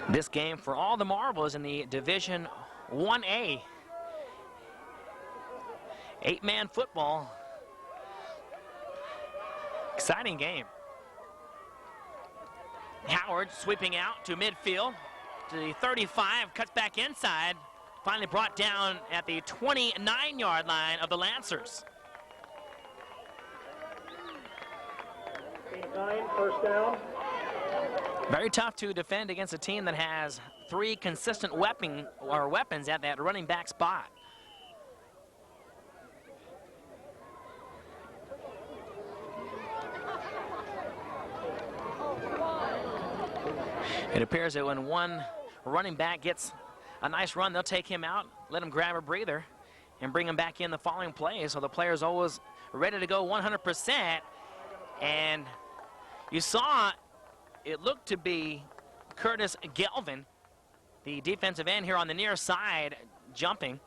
This game for all the marbles in the Division 1A. 8-man football. Exciting game. Howard sweeping out to midfield to the 35, cuts back inside. Finally brought down at the 29-yard line of the Lancers.
9, first down.
Very tough to defend against a team that has 3 consistent weapons at that running back spot. It appears that when one running back gets a nice run, they'll take him out, let him grab a breather, and bring him back in the following play. So the player's always ready to go 100%. And you saw it looked to be Curtis Galvin, the defensive end here on the near side, jumping.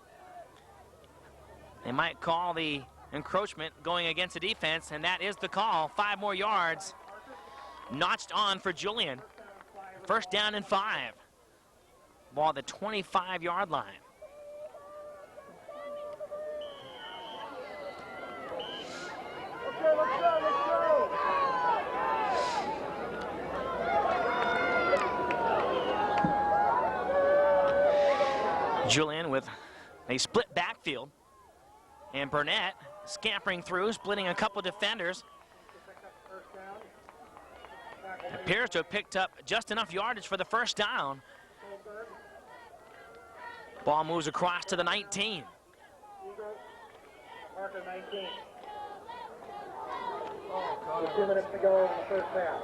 They might call the encroachment going against the defense, and that is the call. 5 more yards notched on for Julian. First down and 5. Ball at the 25-yard line. Julian with a split backfield. And Burnett scampering through, splitting a couple defenders. Appears to have picked up just enough yardage for the first down. Ball moves across to the 19.
Marker 19. 2 minutes to go in the first half.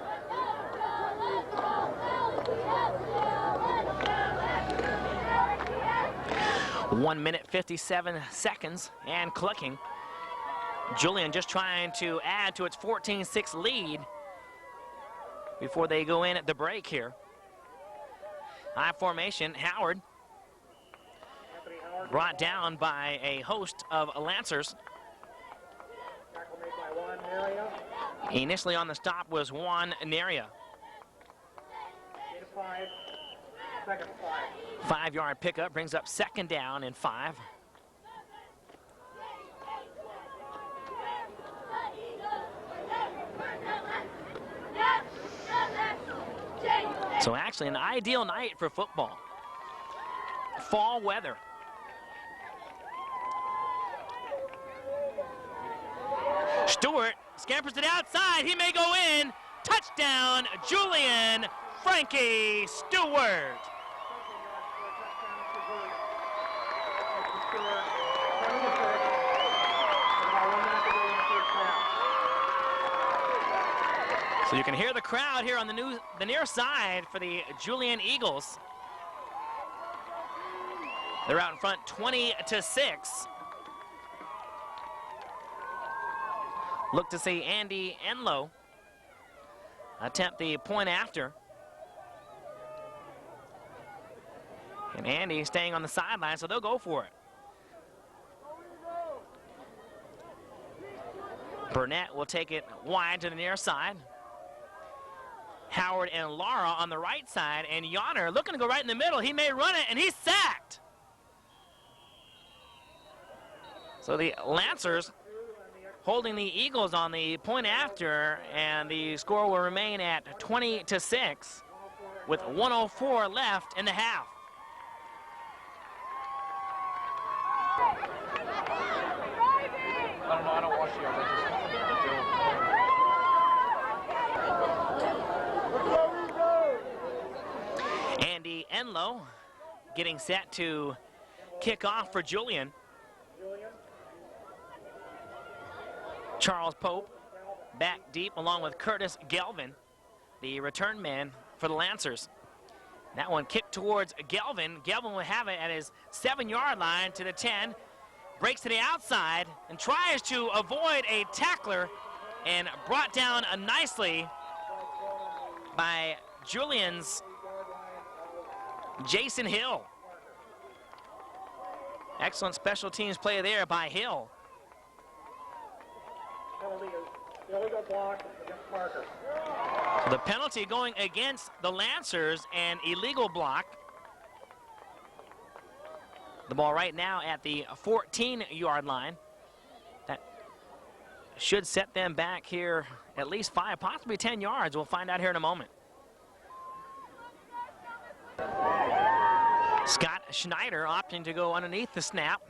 One minute, 57 seconds and clicking. Julian just trying to add to its 14-6 lead before they go in at the break here. High formation, Howard. Brought down by a host of Lancers. Initially on the stop was Juan Neria. 5-yard pickup brings up second down and 5. So actually an ideal night for football. Fall weather. Stewart scampers it outside. He may go in. Touchdown, Julian Frankie Stewart. So you can hear the crowd here on the near side for the Julian Eagles. They're out in front 20-6. Look to see Andy Enlow attempt the point after. And Andy staying on the sideline, so they'll go for it. Burnett will take it wide to the near side. Howard and Lara on the right side, and Yonner looking to go right in the middle. He may run it, and he's sacked. So the Lancers holding the Eagles on the point after, and the score will remain at 20-6 with 1:04 left in the half.
I don't know, I don't watch the
Andy Enlow getting set to kick off for Julian. Charles Pope back deep along with Curtis Gelvin, the return man for the Lancers. That one kicked towards Gelvin. Gelvin will have it at his 7-yard line to the 10. Breaks to the outside and tries to avoid a tackler and brought down nicely by Julian's Jason Hill. Excellent special teams play there by Hill.
Illegal block against Parker.
So the penalty going against the Lancers, an illegal block. The ball right now at the 14-yard line. That should set them back here at least 5, possibly 10 yards. We'll find out here in a moment. Scott Schneider opting to go underneath the snap.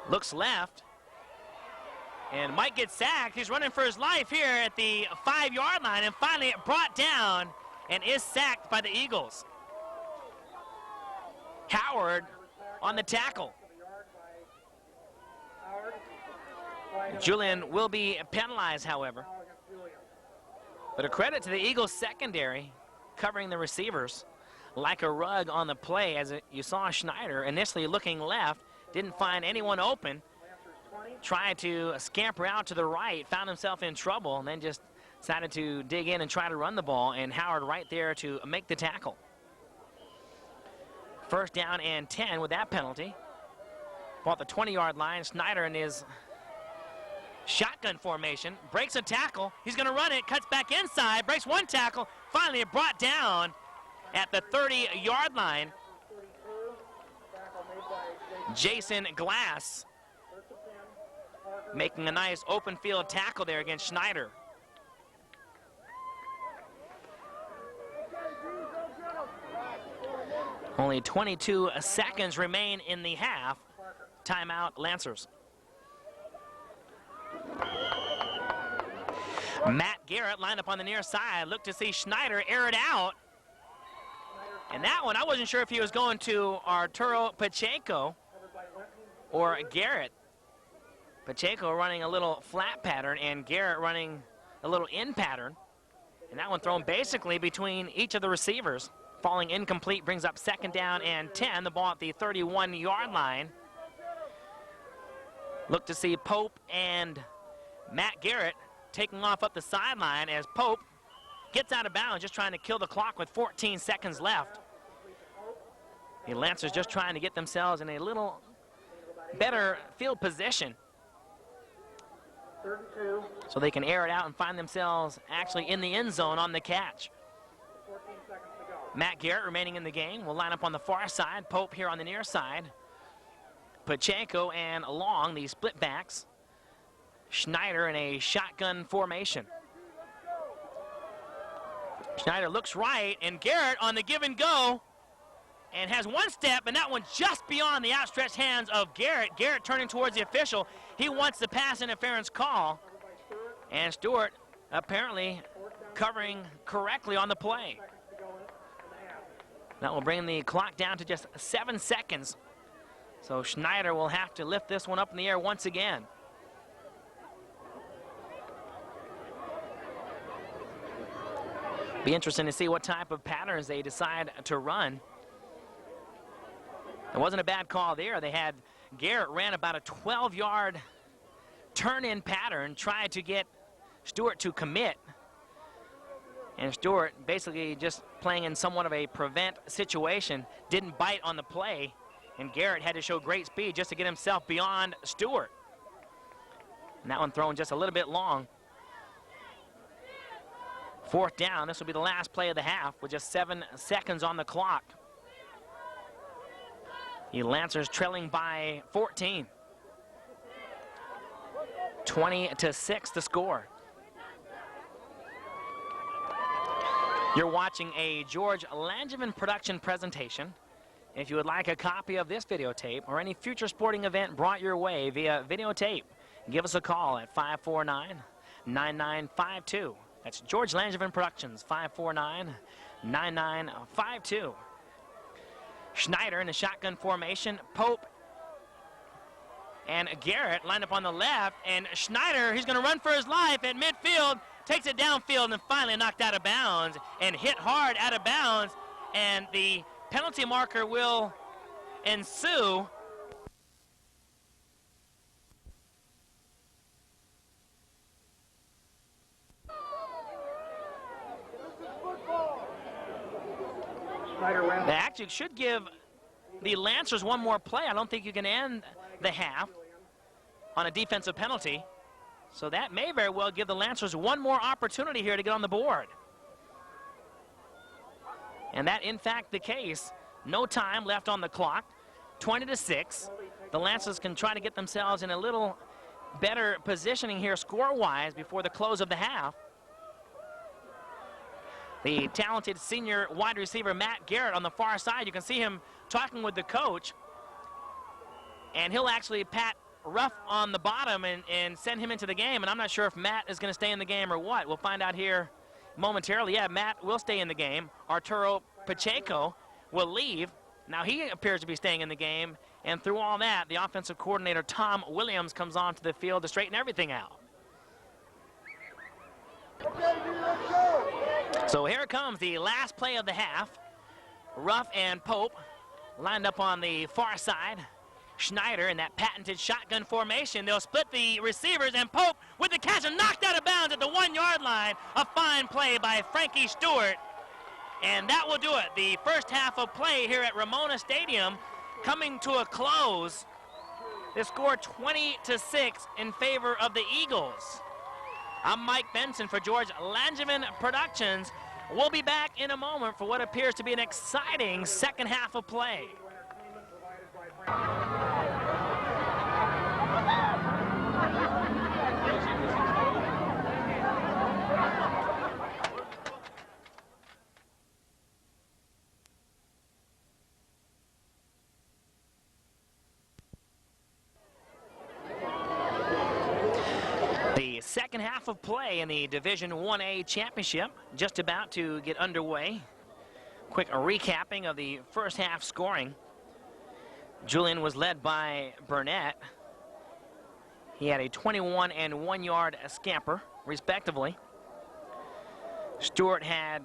Looks left. And might get sacked. He's running for his life here at the 5-yard line, and finally brought down and is sacked by the Eagles. Howard on the tackle. Julian will be penalized, however. But a credit to the Eagles secondary covering the receivers like a rug on the play, as you saw Schneider initially looking left, didn't find anyone open. Tried to scamper out to the right, found himself in trouble, and then just decided to dig in and try to run the ball, and Howard right there to make the tackle. First down and 10 with that penalty. Ball at the 20-yard line. Schneider in his shotgun formation breaks a tackle. He's going to run it, cuts back inside, breaks one tackle, finally brought down at the 30-yard line. Jason Glass making a nice open field tackle there against Schneider. Only 22 seconds remain in the half. Timeout, Lancers. Matt Garrett lined up on the near side. Looked to see Schneider air it out. And that one, I wasn't sure if he was going to Arturo Pacheco or Garrett. Pacheco running a little flat pattern and Garrett running a little in pattern. And that one thrown basically between each of the receivers. Falling incomplete brings up second down and 10. The ball at the 31-yard line. Look to see Pope and Matt Garrett taking off up the sideline as Pope gets out of bounds, just trying to kill the clock with 14 seconds left. The Lancers just trying to get themselves in a little better field position so they can air it out and find themselves actually in the end zone on the catch. Matt Garrett remaining in the game will line up on the far side. Pope here on the near side. Pacheco and Long, the split backs. Schneider in a shotgun formation. Schneider looks right, and Garrett on the give and go, and has one step, and that one just beyond the outstretched hands of Garrett. Garrett turning towards the official. He wants the pass interference call, and Stewart apparently covering correctly on the play. That will bring the clock down to just 7 seconds. So Schneider will have to lift this one up in the air once again. Be interesting to see what type of patterns they decide to run. It wasn't a bad call there. They had Garrett ran about a 12-yard turn-in pattern, tried to get Stewart to commit. And Stewart basically just playing in somewhat of a prevent situation, didn't bite on the play, and Garrett had to show great speed just to get himself beyond Stewart. And that one thrown just a little bit long. Fourth down, this will be the last play of the half with just 7 seconds on the clock. The Lancers trailing by 14. 20-6 the score. You're watching a George Langevin production presentation. If you would like a copy of this videotape or any future sporting event brought your way via videotape, give us a call at 549-9952. That's George Langevin Productions, 549-9952. Schneider in the shotgun formation. Pope and Garrett lined up on the left, and Schneider, he's going to run for his life at midfield, takes it downfield, and finally knocked out of bounds and hit hard out of bounds, and the penalty marker will ensue. They actually should give the Lancers one more play. I don't think you can end the half on a defensive penalty. So that may very well give the Lancers one more opportunity here to get on the board. And that, in fact, the case. No time left on the clock. 20-6. The Lancers can try to get themselves in a little better positioning here score-wise before the close of the half. The talented senior wide receiver Matt Garrett on the far side. You can see him talking with the coach. And he'll actually pat Ruff on the bottom and send him into the game. And I'm not sure if Matt is going to stay in the game or what. We'll find out here momentarily. Yeah, Matt will stay in the game. Arturo Pacheco will leave. Now he appears to be staying in the game. And through all that, the offensive coordinator Tom Williams comes onto the field to straighten everything out. So here comes the last play of the half. Ruff and Pope lined up on the far side. Schneider in that patented shotgun formation. They'll split the receivers, and Pope with the catch and knocked out of bounds at the 1-yard line. A fine play by Frankie Stewart. And that will do it. The first half of play here at Ramona Stadium coming to a close. The score 20-6 in favor of the Eagles. I'm Mike Benson for George Langevin Productions. We'll be back in a moment for what appears to be an exciting second half of play. The second half of play in the Division 1A Championship just about to get underway. Quick recapping of the first half scoring. Julian was led by Burnett. He had a 21 and 1-yard scamper, respectively. Stewart had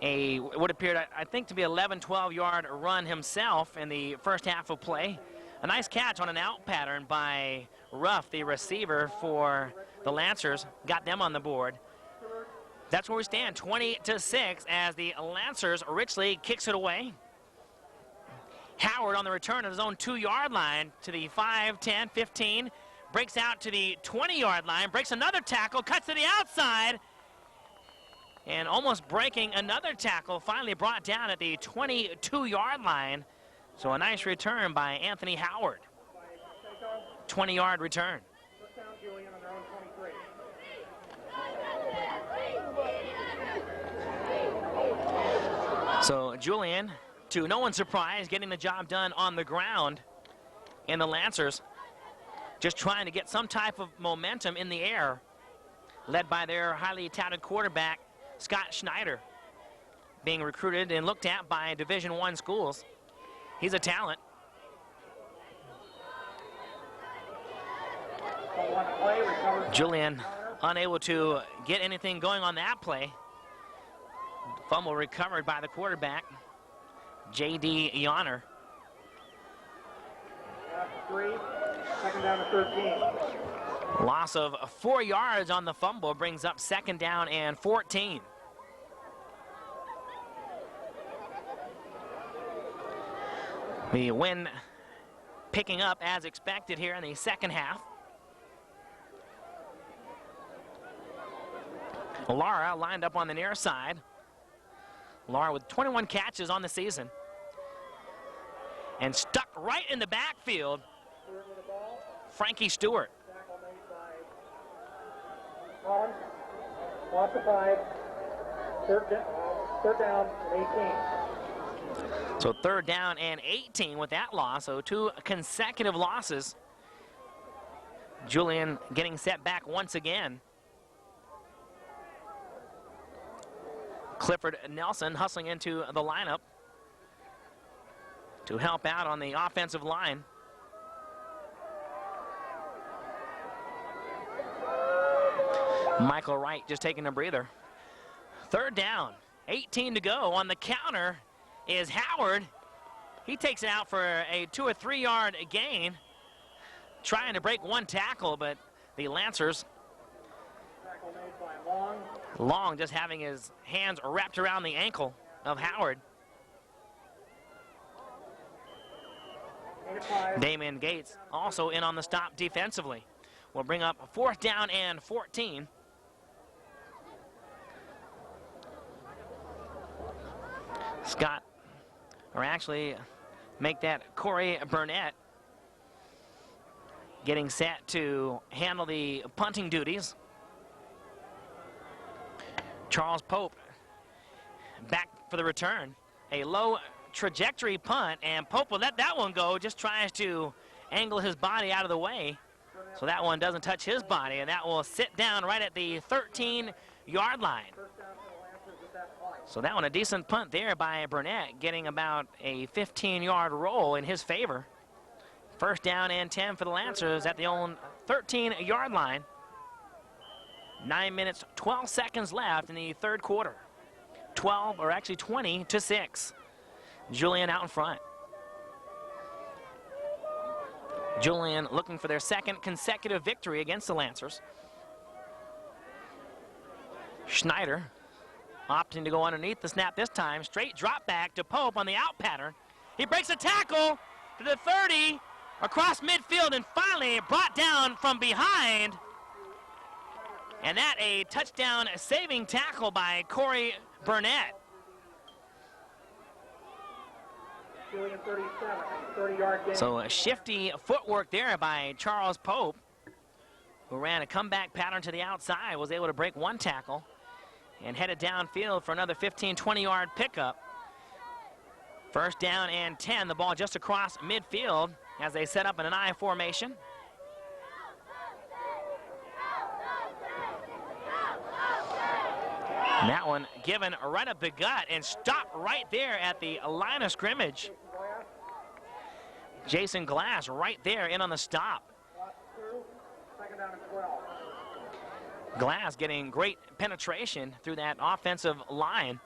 a what appeared, I think, to be 11, 12-yard run himself in the first half of play. A nice catch on an out pattern by Ruff, the receiver for the Lancers, got them on the board. That's where we stand, 20-6, as the Lancers richly kicks it away. Howard on the return of his own 2-yard line to the 5, 10, 15, breaks out to the 20-yard line, breaks another tackle, cuts to the outside, and almost breaking another tackle, finally brought down at the 22-yard line. So a nice return by Anthony Howard. 20-yard return. So Julian, to no one's surprise, getting the job done on the ground. And the Lancers just trying to get some type of momentum in the air, led by their highly touted quarterback, Scott Schneider, being recruited and looked at by Division I schools. He's a talent. Julian unable to get anything going on that play. Fumble recovered by the quarterback, J.D. Yonner.
Second down to 13.
Loss of 4 yards on the fumble brings up second down and 14. The win picking up as expected here in the second half. Lara lined up on the near side. Lara with 21 catches on the season. And stuck right in the backfield, Frankie Stewart.
Loss of 5. Third down and 18.
So third down and 18 with that loss, so 2 consecutive losses. Julian getting set back once again. Clifford Nelson hustling into the lineup to help out on the offensive line. Michael Wright just taking a breather. Third down, 18 to go. On the counter is Howard. He takes it out for a 2 or 3 yard gain, trying to break one tackle, but the Lancers,
Tackle made by Long.
Long just having his hands wrapped around the ankle of Howard. Damon Gates also in on the stop defensively. Will bring up 4th down and 14. Scott, or actually make that Corey Burnett, getting set to handle the punting duties. Charles Pope back for the return. A low trajectory punt, and Pope will let that one go, just tries to angle his body out of the way so that one doesn't touch his body, and that will sit down right at the 13-yard line. So that one, a decent punt there by Burnett, getting about a 15-yard roll in his favor. 1st down and 10 for the Lancers at the own 13-yard line. 9 minutes, 12 seconds left in the third quarter. 12, or actually 20 to 6. Julian out in front. Julian looking for their 2nd consecutive victory against the Lancers. Schneider opting to go underneath the snap this time. Straight drop back to Pope on the out pattern. He breaks a tackle to the 30, across midfield, and finally brought down from behind. And that a touchdown saving tackle by Corey Burnett.
Julian 37, 30-yard gain.
So a shifty footwork there by Charles Pope, who ran a comeback pattern to the outside, was able to break one tackle and headed downfield for another 15, 20-yard pickup. 1st down and 10, the ball just across midfield as they set up in an I formation. And that one given right up the gut and stopped right there at the line of scrimmage. Jason Glass right there in on the stop.
2nd down and 12.
Glass getting great penetration through that offensive line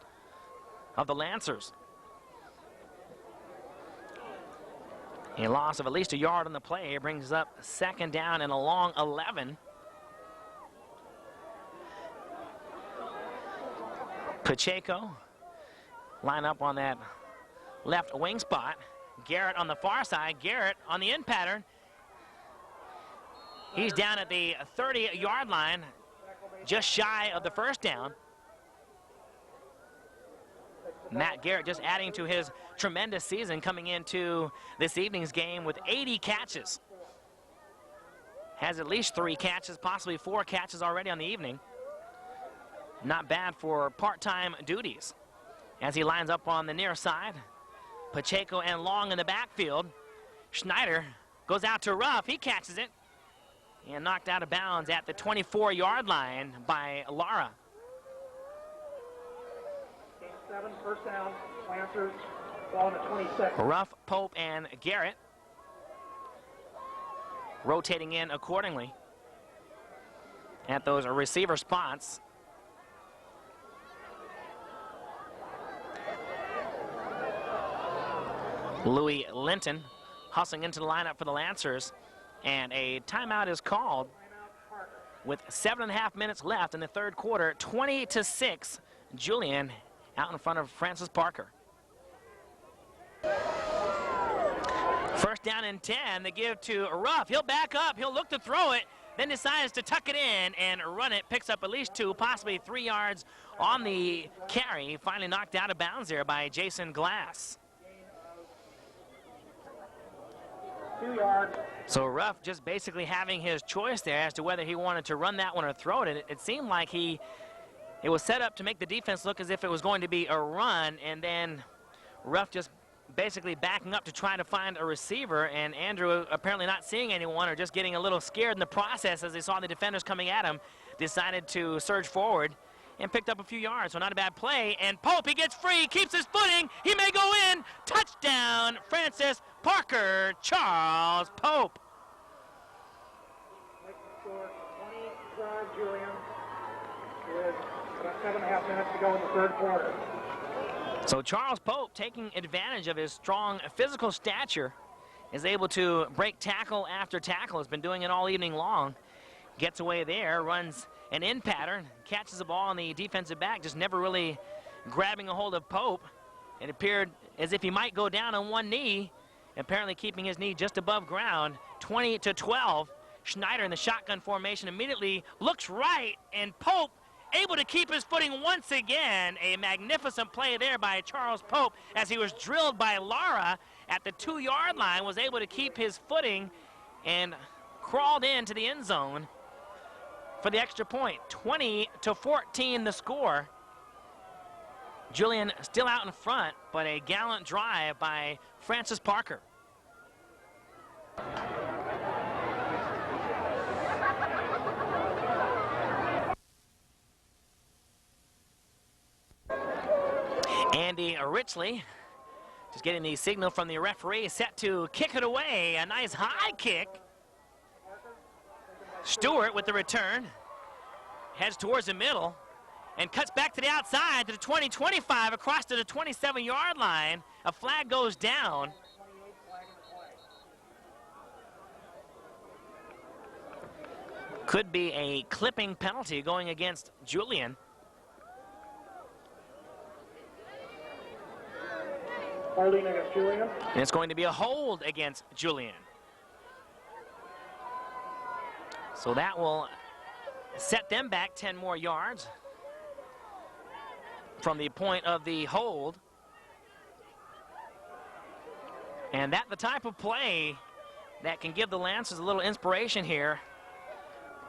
of the Lancers. A loss of at least a yard on the play brings up 2nd down and a long 11. Pacheco line up on that left wing spot. Garrett on the far side. Garrett on the in pattern. He's down at the 30-yard line, just shy of the 1st down. Matt Garrett just adding to his tremendous season coming into this evening's game with 80 catches. Has at least 3 catches, possibly 4 catches already on the evening. Not bad for part-time duties. As he lines up on the near side, Pacheco and Long in the backfield. Schneider goes out to Ruff. He catches it and knocked out of bounds at the 24-yard line by Lara.
Game 7, 1st down. Lancers ball on the 22nd.
Ruff, Pope, and Garrett rotating in accordingly at those receiver spots. Louis Linton hustling into the lineup for the Lancers, and a timeout is called with 7.5 minutes left in the third quarter. 20 to 6, Julian out in front of Francis Parker. 1st down and 10, they give to Ruff. He'll back up, he'll look to throw it, then decides to tuck it in and run it. Picks up at least 2, possibly 3 yards on the carry. Finally knocked out of bounds there by Jason Glass.
2 yards.
So Ruff just basically having his choice there as to whether he wanted to run that one or throw it. It seemed like it was set up to make the defense look as if it was going to be a run, and then Ruff just basically backing up to try to find a receiver, and Andrew, apparently not seeing anyone or just getting a little scared in the process as they saw the defenders coming at him, decided to surge forward and picked up a few yards. So not a bad play. And Pope, he gets free, keeps his footing. He may go in. Touchdown, Francis Parker, Charles Pope.
Making score 20 drive, Julian. with about 7.5 minutes to go in the third quarter.
So Charles Pope, taking advantage of his strong physical stature, is able to break tackle after tackle. Has been doing it all evening long. Gets away there, runs an in pattern, catches the ball on the defensive back, just never really grabbing a hold of Pope. It appeared as if he might go down on one knee, apparently keeping his knee just above ground. 20-12. Schneider in the shotgun formation immediately looks right, and Pope able to keep his footing once again. A magnificent play there by Charles Pope as he was drilled by Lara at the 2-yard line, was able to keep his footing and crawled into the end zone for the extra point. 20-14 the score. Julian still out in front, but a gallant drive by Francis Parker. Andy Richley just getting the signal from the referee, set to kick it away. A nice high kick. Stewart with the return. Heads towards the middle and cuts back to the outside to the 20-25 across to the 27-yard line. A flag goes down. Could be a clipping penalty going against Julian.
Holding against Julian.
And it's going to be a hold against Julian. So that will set them back 10 more yards from the point of the hold. And that's the type of play that can give the Lancers a little inspiration here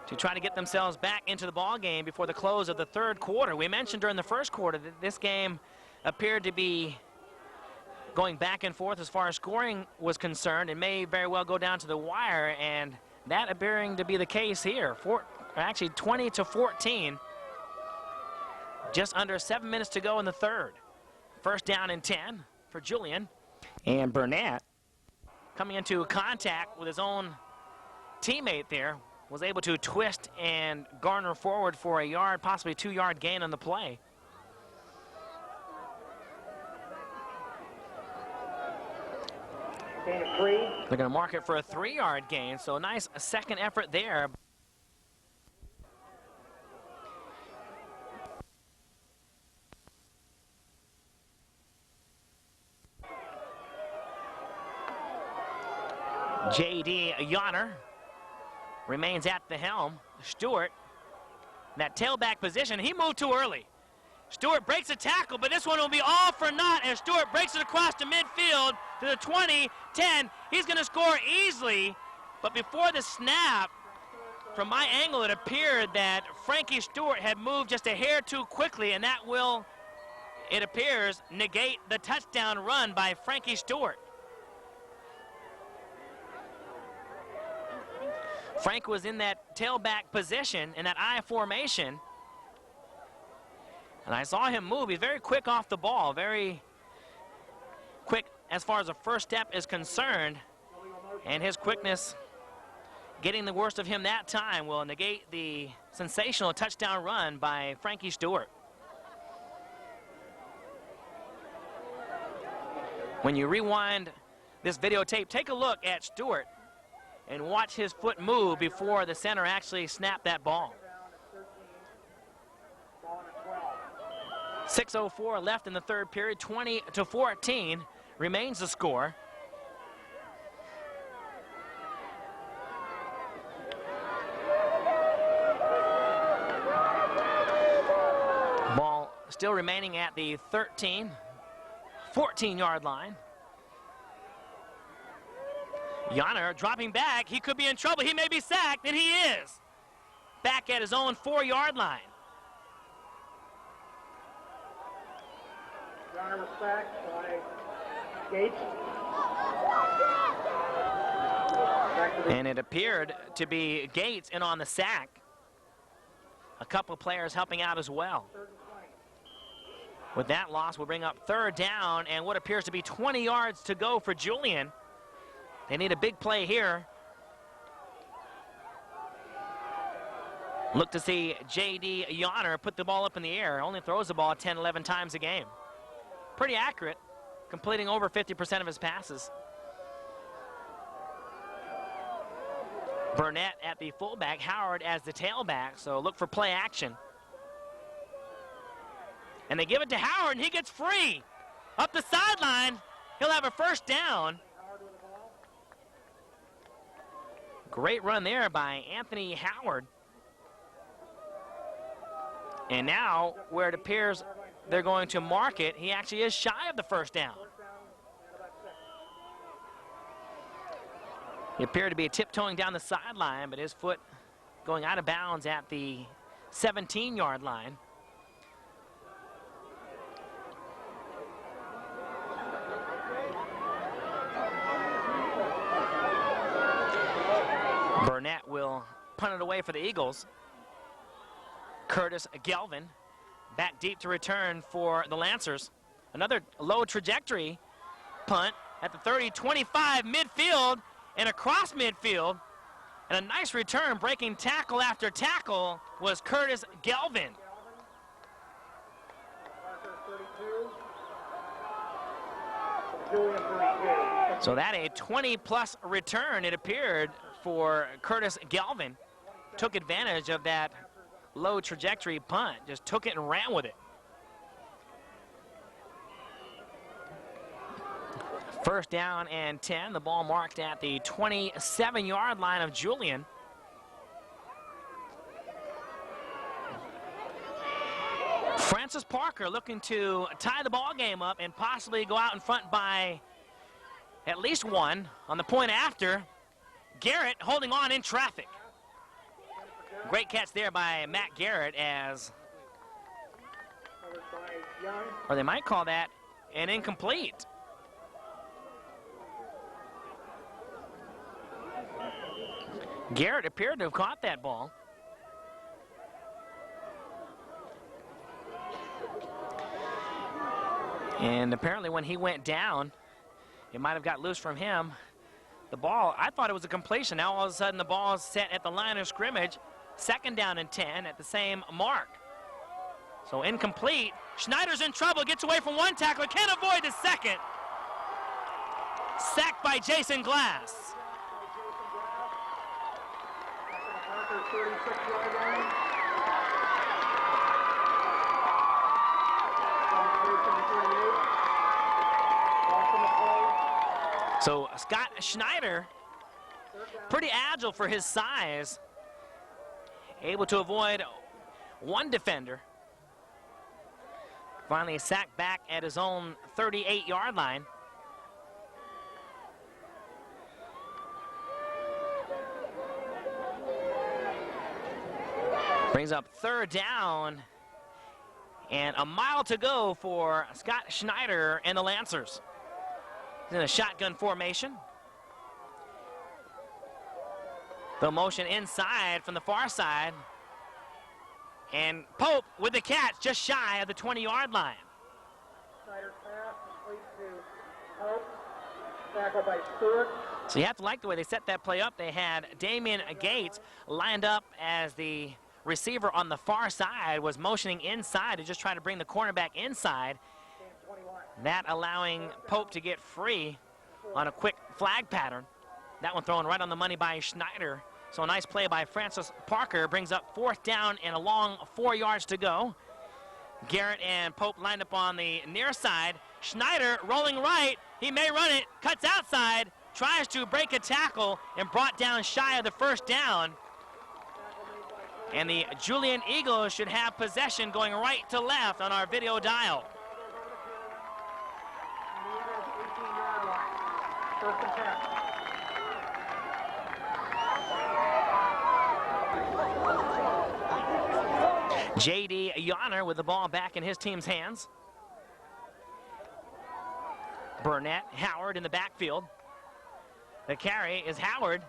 to try to get themselves back into the ball game before the close of the third quarter. We mentioned during the first quarter that this game appeared to be going back and forth as far as scoring was concerned. It may very well go down to the wire, and that appearing to be the case here. Actually 20-14. Just under 7 minutes to go in the third. First down and 10 for Julian. And Burnett, coming into contact with his own teammate there, was able to twist and garner forward for a yard, possibly 2-yard gain on the play.
Gain of 3.
They're going to mark it for a 3-yard gain, so a nice second effort there. J.D. Yonner remains at the helm. Stewart, in that tailback position, he moved too early. Stewart breaks a tackle, but this one will be all for naught as Stewart breaks it across the midfield to the 20, 10. He's going to score easily, but before the snap, from my angle, it appeared that Frankie Stewart had moved just a hair too quickly, and that will, it appears, negate the touchdown run by Frankie Stewart. Frank was in that tailback position, in that I formation, and I saw him move. He's very quick off the ball, very quick as far as the first step is concerned, and his quickness getting the worst of him that time will negate the sensational touchdown run by Frankie Stewart. When you rewind this videotape, take a look at Stewart and watch his foot move before the center actually snapped that ball. 6:04 left in the third period. 20-14 remains the score. Ball still remaining at the 13, 14-yard line. Yonner dropping back. He could be in trouble. He may be sacked, and he is. Back at his own 4-yard line.
Yonner was sacked by Gates.
And it appeared to be Gates in on the sack. A couple of players helping out as well. With that loss, we'll bring up third down and what appears to be 20 yards to go for Julian. They need a big play here. Look to see J.D. Yonner put the ball up in the air. Only throws the ball 10, 11 times a game. Pretty accurate, completing over 50% of his passes. Burnett at the fullback, Howard as the tailback, so look for play action. And they give it to Howard, and he gets free. Up the sideline, he'll have a first down. Great run there by Anthony Howard. And now, where it appears they're going to mark it, he actually is shy of the first down. He appeared to be tiptoeing down the sideline, but his foot going out of bounds at the 17-yard line. Burnett will punt it away for the Eagles. Curtis Gelvin back deep to return for the Lancers. Another low trajectory punt at the 30, 25 midfield and across midfield. And a nice return, breaking tackle after tackle, was Curtis Gelvin. So that a 20-plus return, it appeared, for Curtis Gelvin. Took advantage of that low trajectory punt, just took it and ran with it. First down and 10, the ball marked at the 27-yard line of Julian. Francis Parker looking to tie the ball game up and possibly go out in front by at least one on the point after. Garrett holding on in traffic. Great catch there by Matt Garrett, as, or they might call that an incomplete. Garrett appeared to have caught that ball. And apparently when he went down, it might have got loose from him. The ball, I thought it was a completion. Now all of a sudden the ball is set at the line of scrimmage. Second down and 10 at the same mark. So incomplete. Schneider's in trouble, gets away from one tackler, can't avoid the second. Sacked by Jason Glass. So Scott Schneider, pretty agile for his size, able to avoid one defender. Finally sacked back at his own 38-yard line. Brings up third down and a mile to go for Scott Schneider and the Lancers. In a shotgun formation. The motion inside from the far side. And Pope with the catch just shy of the 20-yard line.
Schneider's pass complete to Pope. Tackled by Stewart.
So you have to like the way they set that play up. They had Damian Gates lined up as the receiver on the far side, was motioning inside to just try to bring the cornerback inside. That allowing Pope to get free on a quick flag pattern. That one thrown right on the money by Schneider. So a nice play by Francis Parker brings up fourth down and a long 4 yards to go. Garrett and Pope lined up on the near side. Schneider rolling right. He may run it, cuts outside, tries to break a tackle and brought down shy of the first down. And the Julian Eagles should have possession going right to left on our video dial. J.D. Yonner with the ball back in his team's hands. Burnett, Howard in the backfield. The carry is Howard.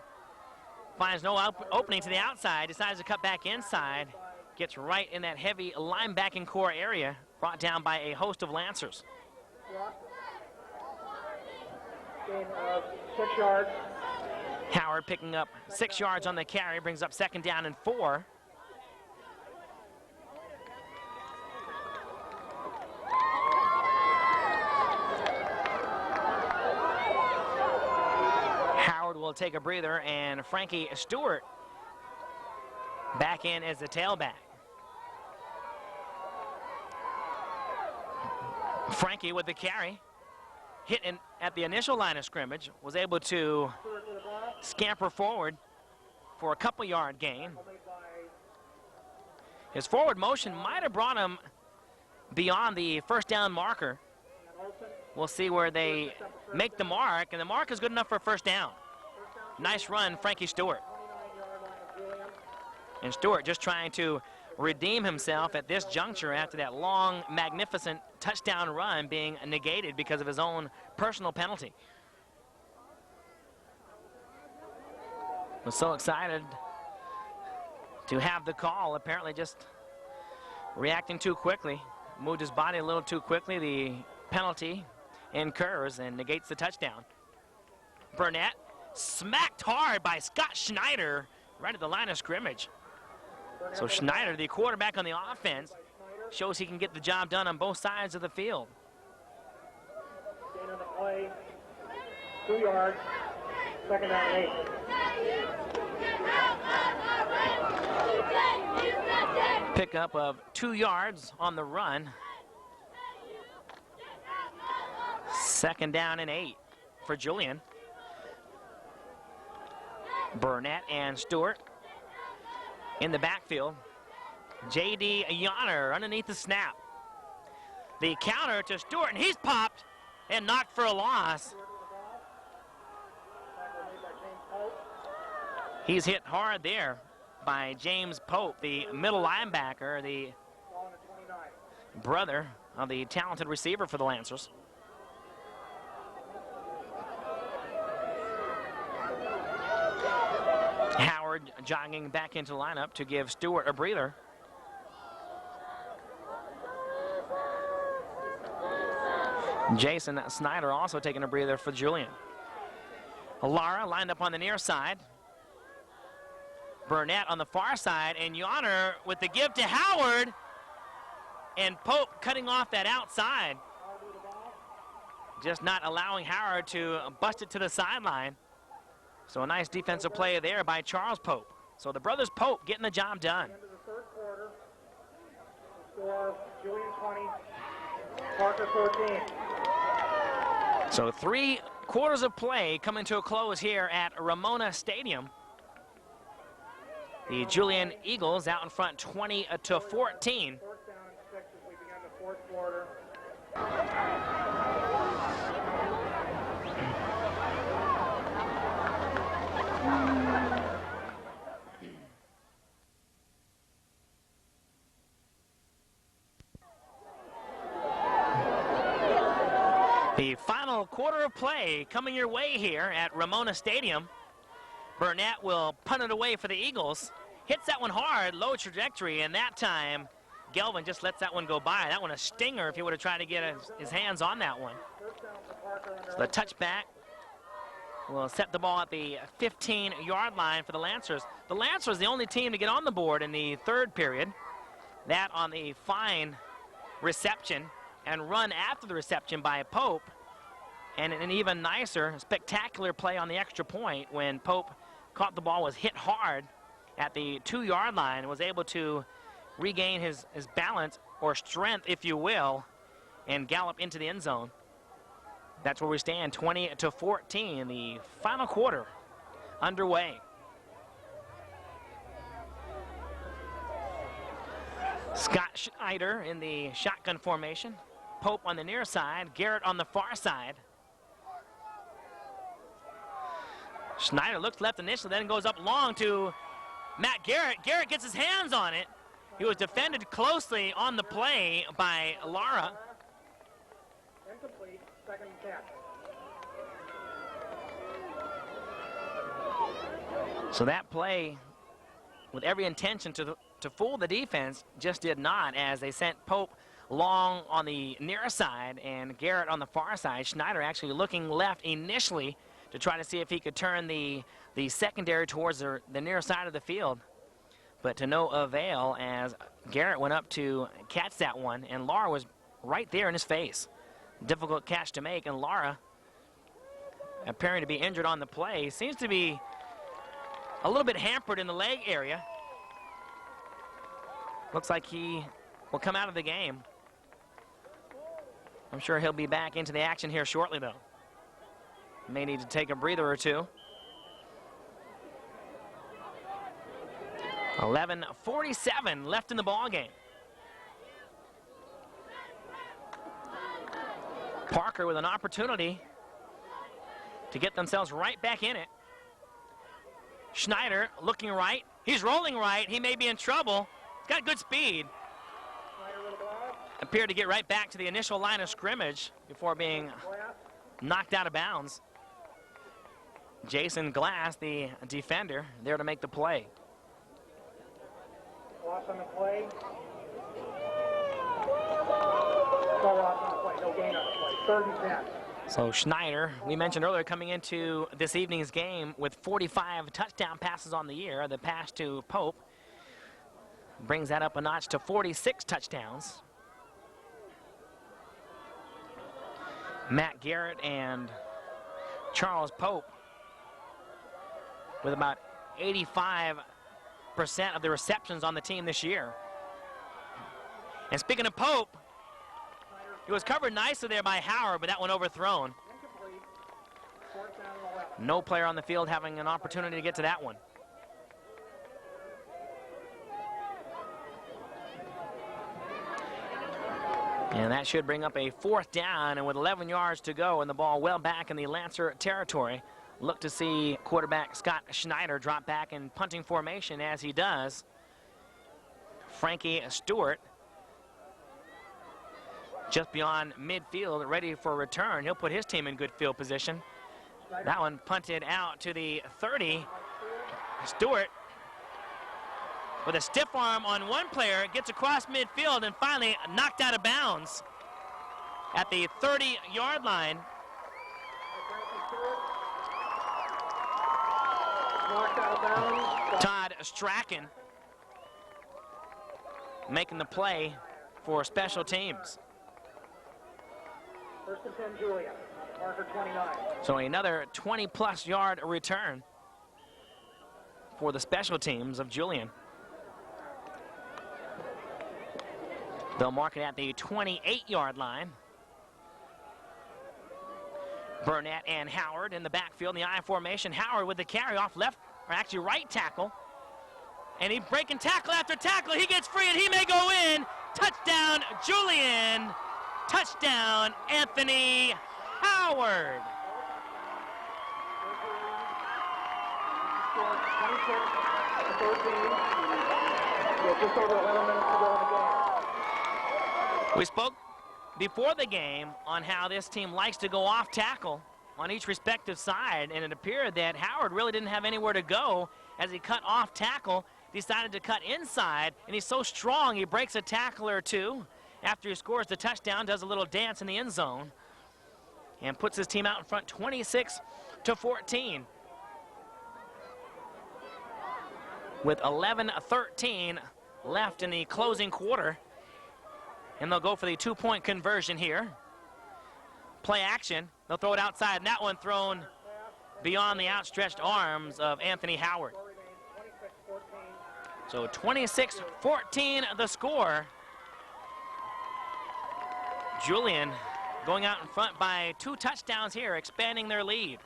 Finds no opening to the outside, decides to cut back inside. Gets right in that heavy linebacking core area, brought down by a host of Lancers.
Gain of 6 yards.
Howard picking up 6 yards on the carry, brings up second down and 4. will take a breather, and Frankie Stewart back in as the tailback. Frankie with the carry, hit in at the initial line of scrimmage, was able to scamper forward for a couple-yard gain. His forward motion might have brought him beyond the first down marker. We'll see where they make the mark, and the mark is good enough for a first down. Nice run, Frankie Stewart. And Stewart just trying to redeem himself at this juncture after that long, magnificent touchdown run being negated because of his own personal penalty. Was so excited to have the call, apparently just reacting too quickly. Moved his body a little too quickly. The penalty incurs and negates the touchdown. Burnett smacked hard by Scott Schneider right at the line of scrimmage. So Schneider, the quarterback on the offense, shows he can get the job done on both sides of the field.
Gain on the play, 2 yards, second down and 8.
Pickup of 2 yards on the run. Second down and 8 for Julian. Burnett and Stewart in the backfield. J.D. Yonner underneath the snap. The counter to Stewart, and he's popped and knocked for a loss. He's hit hard there by James Pope, the middle linebacker, the brother of the talented receiver for the Lancers. Howard jogging back into the lineup to give Stewart a breather. Jason Snyder also taking a breather for Julian. Lara lined up on the near side. Burnett on the far side, and Yonner with the give to Howard, and Pope cutting off that outside. Just not allowing Howard to bust it to the sideline. So a nice defensive play there by Charles Pope. So the brothers Pope getting the job done.
Into the third quarter, score Julian 20, Parker 14.
So 3 quarters of play coming to a close here at Ramona Stadium. The Julian Eagles out in front 20-14.
Fourth down and 6 as we begin the fourth quarter.
The final quarter of play coming your way here at Ramona Stadium. Burnett will punt it away for the Eagles. Hits that one hard, low trajectory, and that time Gelvin just lets that one go by. That one a stinger if he would have tried to get his hands on that one. So the touchback will set the ball at the 15-yard line for the Lancers. The Lancers the only team to get on the board in the third period. That on the fine reception and run after the reception by Pope. And an even nicer, spectacular play on the extra point when Pope caught the ball, was hit hard at the 2-yard line, and was able to regain his balance, or strength, if you will, and gallop into the end zone. That's where we stand, 20-14, the final quarter underway. Scott Schneider in the shotgun formation. Pope on the near side, Garrett on the far side. Schneider looks left initially, then goes up long to Matt Garrett. Garrett gets his hands on it. He was defended closely on the play by Lara.
Incomplete, second and 10.
So that play, with every intention to fool the defense, just did not, as they sent Pope long on the near side and Garrett on the far side. Schneider actually looking left initially to try to see if he could turn the secondary towards the near side of the field. But to no avail, as Garrett went up to catch that one, and Lara was right there in his face. Difficult catch to make, and Lara appearing to be injured on the play. Seems to be a little bit hampered in the leg area. Looks like he will come out of the game. I'm sure he'll be back into the action here shortly, though. May need to take a breather or two. 11:47 left in the ball game. Parker with an opportunity to get themselves right back in it. Schneider looking right. He's rolling right. He may be in trouble. He's got good speed. Appeared to get right back to the initial line of scrimmage before being knocked out of bounds. Jason Glass, the defender, there to make the play.
Loss on the play. No loss on the play. No gain on the play. 3rd and 10.
So Schneider, we mentioned earlier, coming into this evening's game with 45 touchdown passes on the year. The pass to Pope brings that up a notch to 46 touchdowns. Matt Garrett and Charles Pope with about 85% of the receptions on the team this year. And speaking of Pope, he was covered nicely there by Howard, but that one overthrown. No player on the field having an opportunity to get to that one. And that should bring up a 4th down, and with 11 yards to go and the ball well back in the Lancer territory, look to see quarterback Scott Schneider drop back in punting formation as he does. Frankie Stewart just beyond midfield, ready for a return. He'll put his team in good field position. That one punted out to the 30. Stewart with a stiff arm on one player, gets across midfield and finally knocked out of bounds at the 30-yard line.
Knocked out of bounds.
Todd Strachan making the play for special teams.
1st and 10, Julian. Parker 29.
So another 20-plus yard return for the special teams of Julian. They'll mark it at the 28-yard line. Burnett and Howard in the backfield in the I formation. Howard with the carry off left, or actually right tackle. And he's breaking tackle after tackle. He gets free and he may go in. Touchdown, Julian. Touchdown, Anthony Howard.
26-13. With just over 11 minutes to go in the game.
We spoke before the game on how this team likes to go off tackle on each respective side, and it appeared that Howard really didn't have anywhere to go as he cut off tackle, decided to cut inside, and he's so strong he breaks a tackle or two. After he scores the touchdown, does a little dance in the end zone and puts his team out in front 26-14. With 11:13 left in the closing quarter. And they'll go for the 2-point conversion here. Play action. They'll throw it outside, and that one thrown beyond the outstretched arms of Anthony Howard. So 26-14 the score. Julian going out in front by 2 touchdowns here, expanding their lead.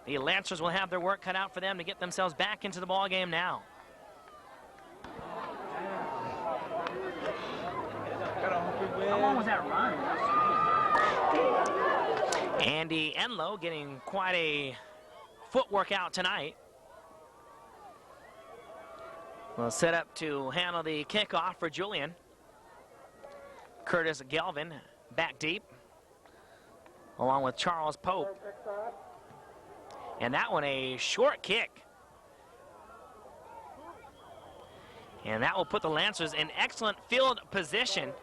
The Lancers will have their work cut out for them to get themselves back into the ball game now.
How long was that run?
Andy Enlow getting quite a footwork out tonight. Well, set up to handle the kickoff for Julian. Curtis Galvin back deep, along with Charles Pope. And that one a short kick. And that will put the Lancers in excellent field position.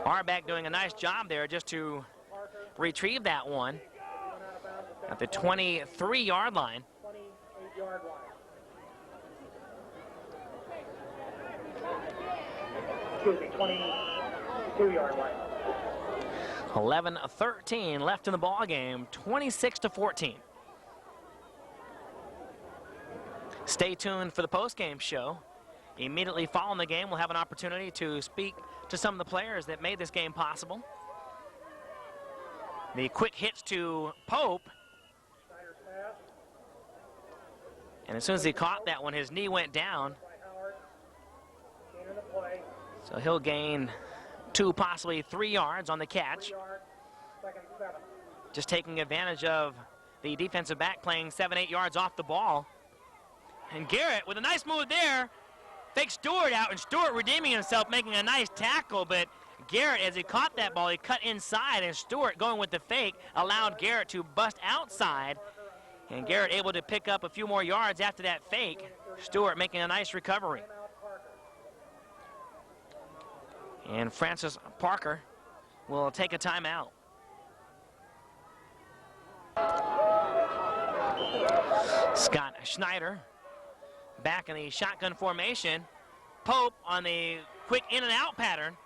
Arback doing a nice job there just to retrieve that one at the 23-yard line.
28-yard line. Excuse me, 22-yard line.
11-13 left in the ball game, 26-14. Stay tuned for the post-game show. Immediately following the game, we'll have an opportunity to speak to some of the players that made this game possible. The quick hits to Pope. And as soon as he caught that one, his knee went down. So he'll gain 2, possibly 3 yards on the catch. Just taking advantage of the defensive back playing 7-8 yards off the ball. And Garrett with a nice move there, fakes Stewart out, and Stewart redeeming himself, making a nice tackle, but Garrett, as he caught that ball, he cut inside, and Stewart going with the fake allowed Garrett to bust outside, and Garrett able to pick up a few more yards after that fake. Stewart making a nice recovery. And Francis Parker will take a timeout. Scott Schneider back in the shotgun formation. Pope on the quick in and out pattern.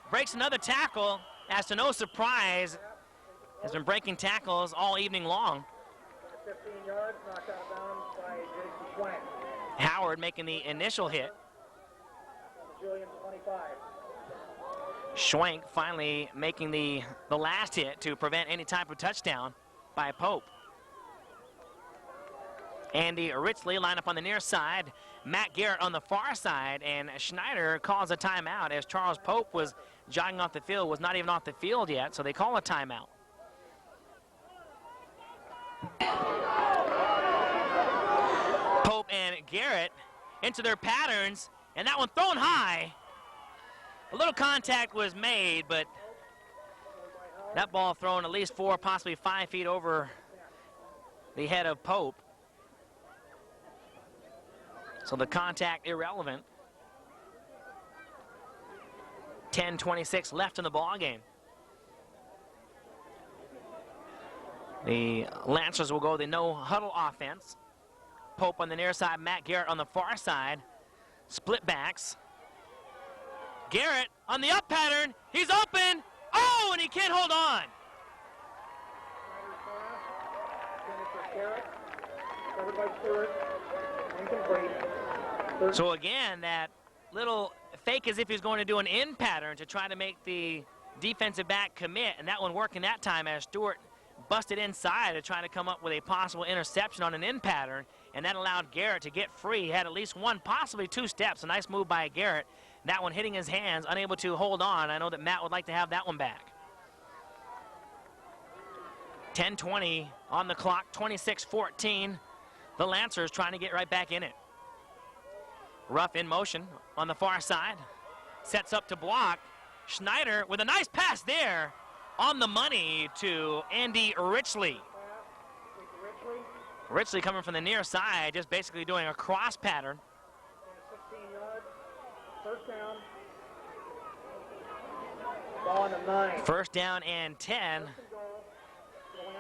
Breaks another tackle, as to no surprise, has been breaking tackles all evening long.
15 yards, knocked out of bounds by Jason Schwank.
Howard making the initial hit.
Julian, 25.
Schwank finally making the last hit to prevent any type of touchdown by Pope. Andy Richley line up on the near side, Matt Garrett on the far side, and Schneider calls a timeout as Charles Pope was jogging off the field, was not even off the field yet, so they call a timeout. Pope and Garrett into their patterns, and that one thrown high. A little contact was made, but that ball thrown at least 4, possibly 5 feet over the head of Pope. So the contact irrelevant. 10:26 left in the ball game. The Lancers will go the no huddle offense. Pope on the near side, Matt Garrett on the far side. Split backs. Garrett on the up pattern. He's open. Oh, and he can't hold on. So again, that little fake as if he's going to do an in pattern to try to make the defensive back commit, and that one working that time as Stewart busted inside to try to come up with a possible interception on an in pattern, and that allowed Garrett to get free. He had at least 1, possibly 2 steps. A nice move by Garrett. That one hitting his hands, unable to hold on. I know that Matt would like to have that one back. 10:20 on the clock, 26-14. The Lancers trying to get right back in it. Ruff in motion on the far side. Sets up to block. Schneider with a nice pass there on the money to Andy Richley. Richley coming from the near side, just basically doing a cross pattern.
16 yards, first down. Ball on the 9.
First down and 10.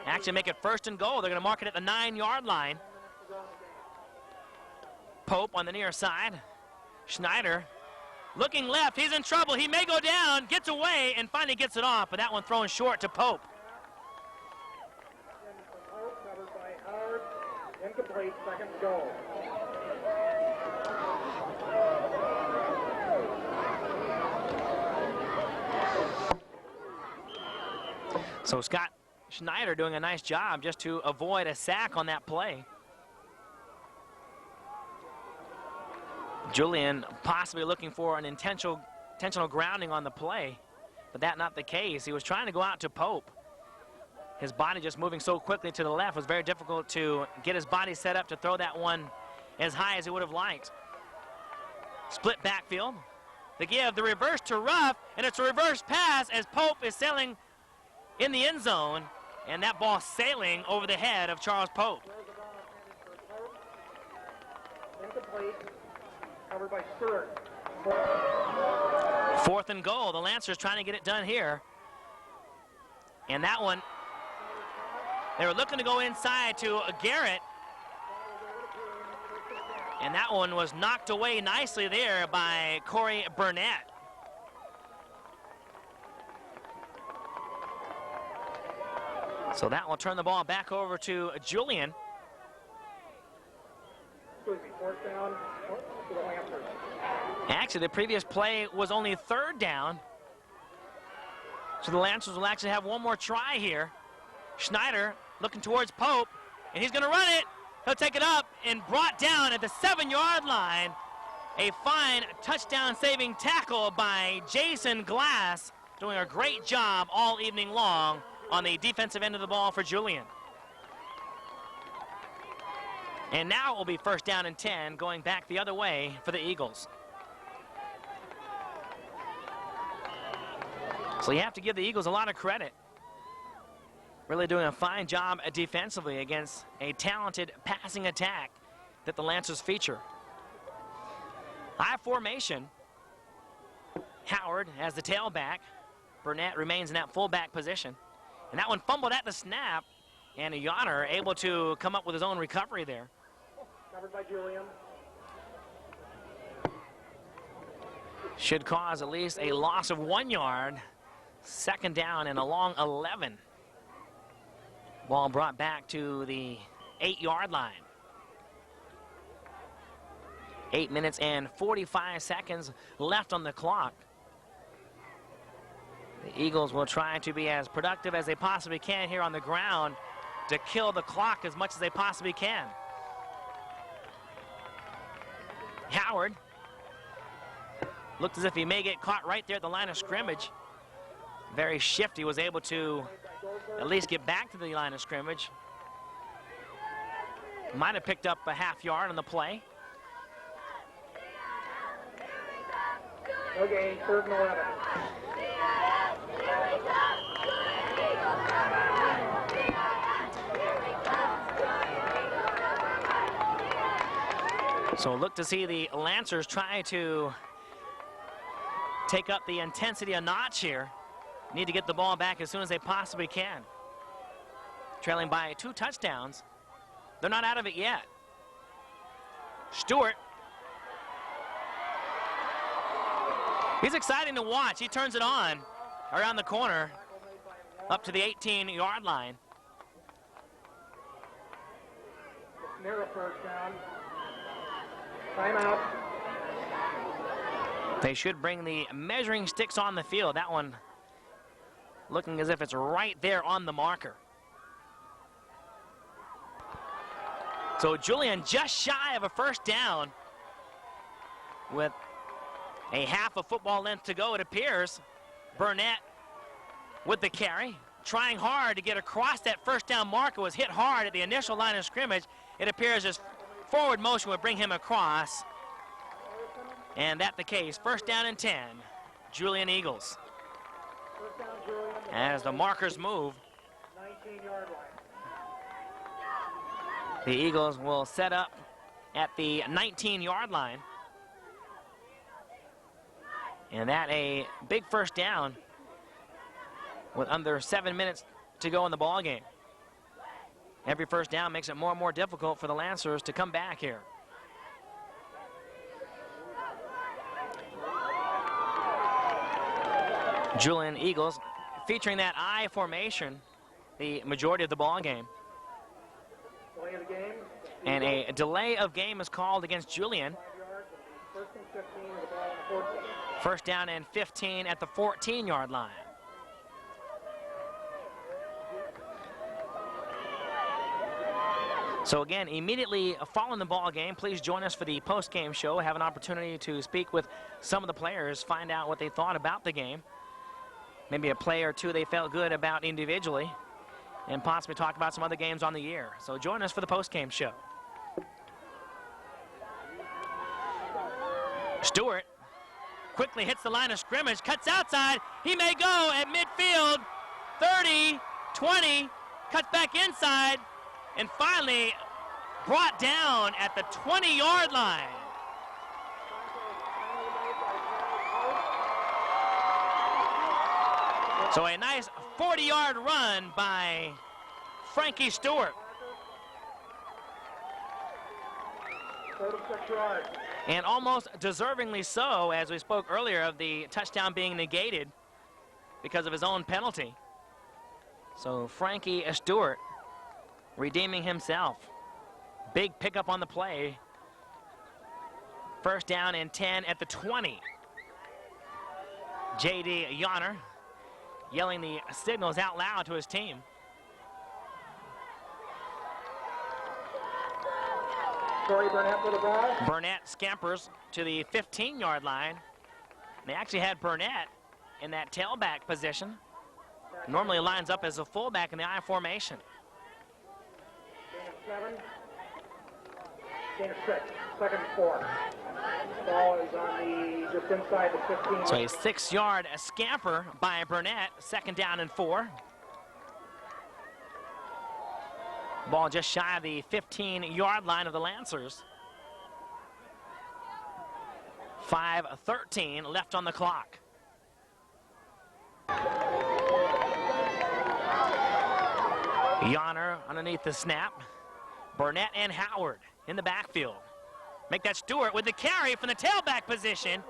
Actually make it first and goal. They're going to mark it at the 9-yard line. Pope on the near side. Schneider looking left. He's in trouble. He may go down, gets away, and finally gets it off, but that one thrown short to Pope.
Covered by Howard. Incomplete, second goal.
So Scott Schneider doing a nice job just to avoid a sack on that play. Julian possibly looking for an intentional grounding on the play, but that not the case. He was trying to go out to Pope. His body just moving so quickly to the left was very difficult to get his body set up to throw that one as high as he would have liked. Split backfield. They give the reverse to Ruff, and it's a reverse pass as Pope is sailing in the end zone, and that ball sailing over the head of Charles Pope.
Incomplete. Covered by Stewart.
4th and goal. The Lancers trying to get it done here. And that one, they were looking to go inside to Garrett. And that one was knocked away nicely there by Corey Burnett. So that will turn the ball back over to Julian.
Excuse me, fourth down to the Lancers.
Actually, the previous play was only third down. So the Lancers will actually have one more try here. Schneider looking towards Pope, and he's going to run it. He'll take it up and brought down at the 7-yard line. A fine touchdown-saving tackle by Jason Glass, doing a great job all evening long on the defensive end of the ball for Julian. And now it will be first down and 10, going back the other way for the Eagles. So you have to give the Eagles a lot of credit. Really doing a fine job defensively against a talented passing attack that the Lancers feature. High formation. Howard has the tailback. Burnett remains in that fullback position. And that one fumbled at the snap. And Yonner able to come up with his own recovery there.
Covered by Julian.
Should cause at least a loss of 1 yard. Second down and a long 11. Ball brought back to the 8-yard line. 8 minutes and 45 seconds left on the clock. The Eagles will try to be as productive as they possibly can here on the ground to kill the clock as much as they possibly can. Howard looked as if he may get caught right there at the line of scrimmage. Very shifty, was able to at least get back to the line of scrimmage. Might have picked up a half yard on the play.
No gain, third and 11.
So look to see the Lancers try to take up the intensity a notch here. Need to get the ball back as soon as they possibly can. Trailing by 2 touchdowns. They're not out of it yet. Stewart. He's exciting to watch. He turns it on around the corner up to the 18-yard line.
Near a first down. Timeout.
They should bring the measuring sticks on the field. That one looking as if it's right there on the marker. So Julian just shy of a first down with a half a football length to go, it appears. Burnett with the carry, trying hard to get across that first down marker, was hit hard at the initial line of scrimmage. It appears his forward motion would bring him across. And that the case, first down and 10, Julian Eagles.
First down, Julian.
As the markers move,
19-yard line.
the Eagles will set up at the 19-yard line. And that a big first down with under 7 minutes to go in the ball game. Every first down makes it more and more difficult for the Lancers to come back here. Julian Eagles featuring that I formation the majority of the ball game.
Delay of the game.
And a delay of game is called against Julian.
5 yards, first and 15 with the ball on the 14.
First down and 15 at the 14-yard line. So again, immediately following the ball game, please join us for the post-game show. Have an opportunity to speak with some of the players, find out what they thought about the game. Maybe a play or two they felt good about individually, and possibly talk about some other games on the year. So join us for the post-game show. Stewart quickly hits the line of scrimmage, cuts outside. He may go at midfield. 30, 20, cuts back inside, and finally brought down at the 20-yard line. So a nice 40-yard run by Frankie Stewart.
36 yards.
And almost deservingly so, as we spoke earlier of the touchdown being negated because of his own penalty. So Frankie Stewart redeeming himself. Big pickup on the play. First down and 10 at the 20. J.D. Yonner yelling the signals out loud to his team.
Corey Burnett with the ball.
Burnett scampers to the 15-yard line. They actually had Burnett in that tailback position. Normally lines up as a fullback in the I formation.
Gain of 7. Gain of 6. Second and 4. Ball is on the just inside the 15.
So a 6-yard scamper by Burnett. Second down and 4. Ball just shy of the 15-yard line of the Lancers. 5:13 left on the clock. Yonner underneath the snap. Burnett and Howard in the backfield. Make that Stewart with the carry from the tailback position.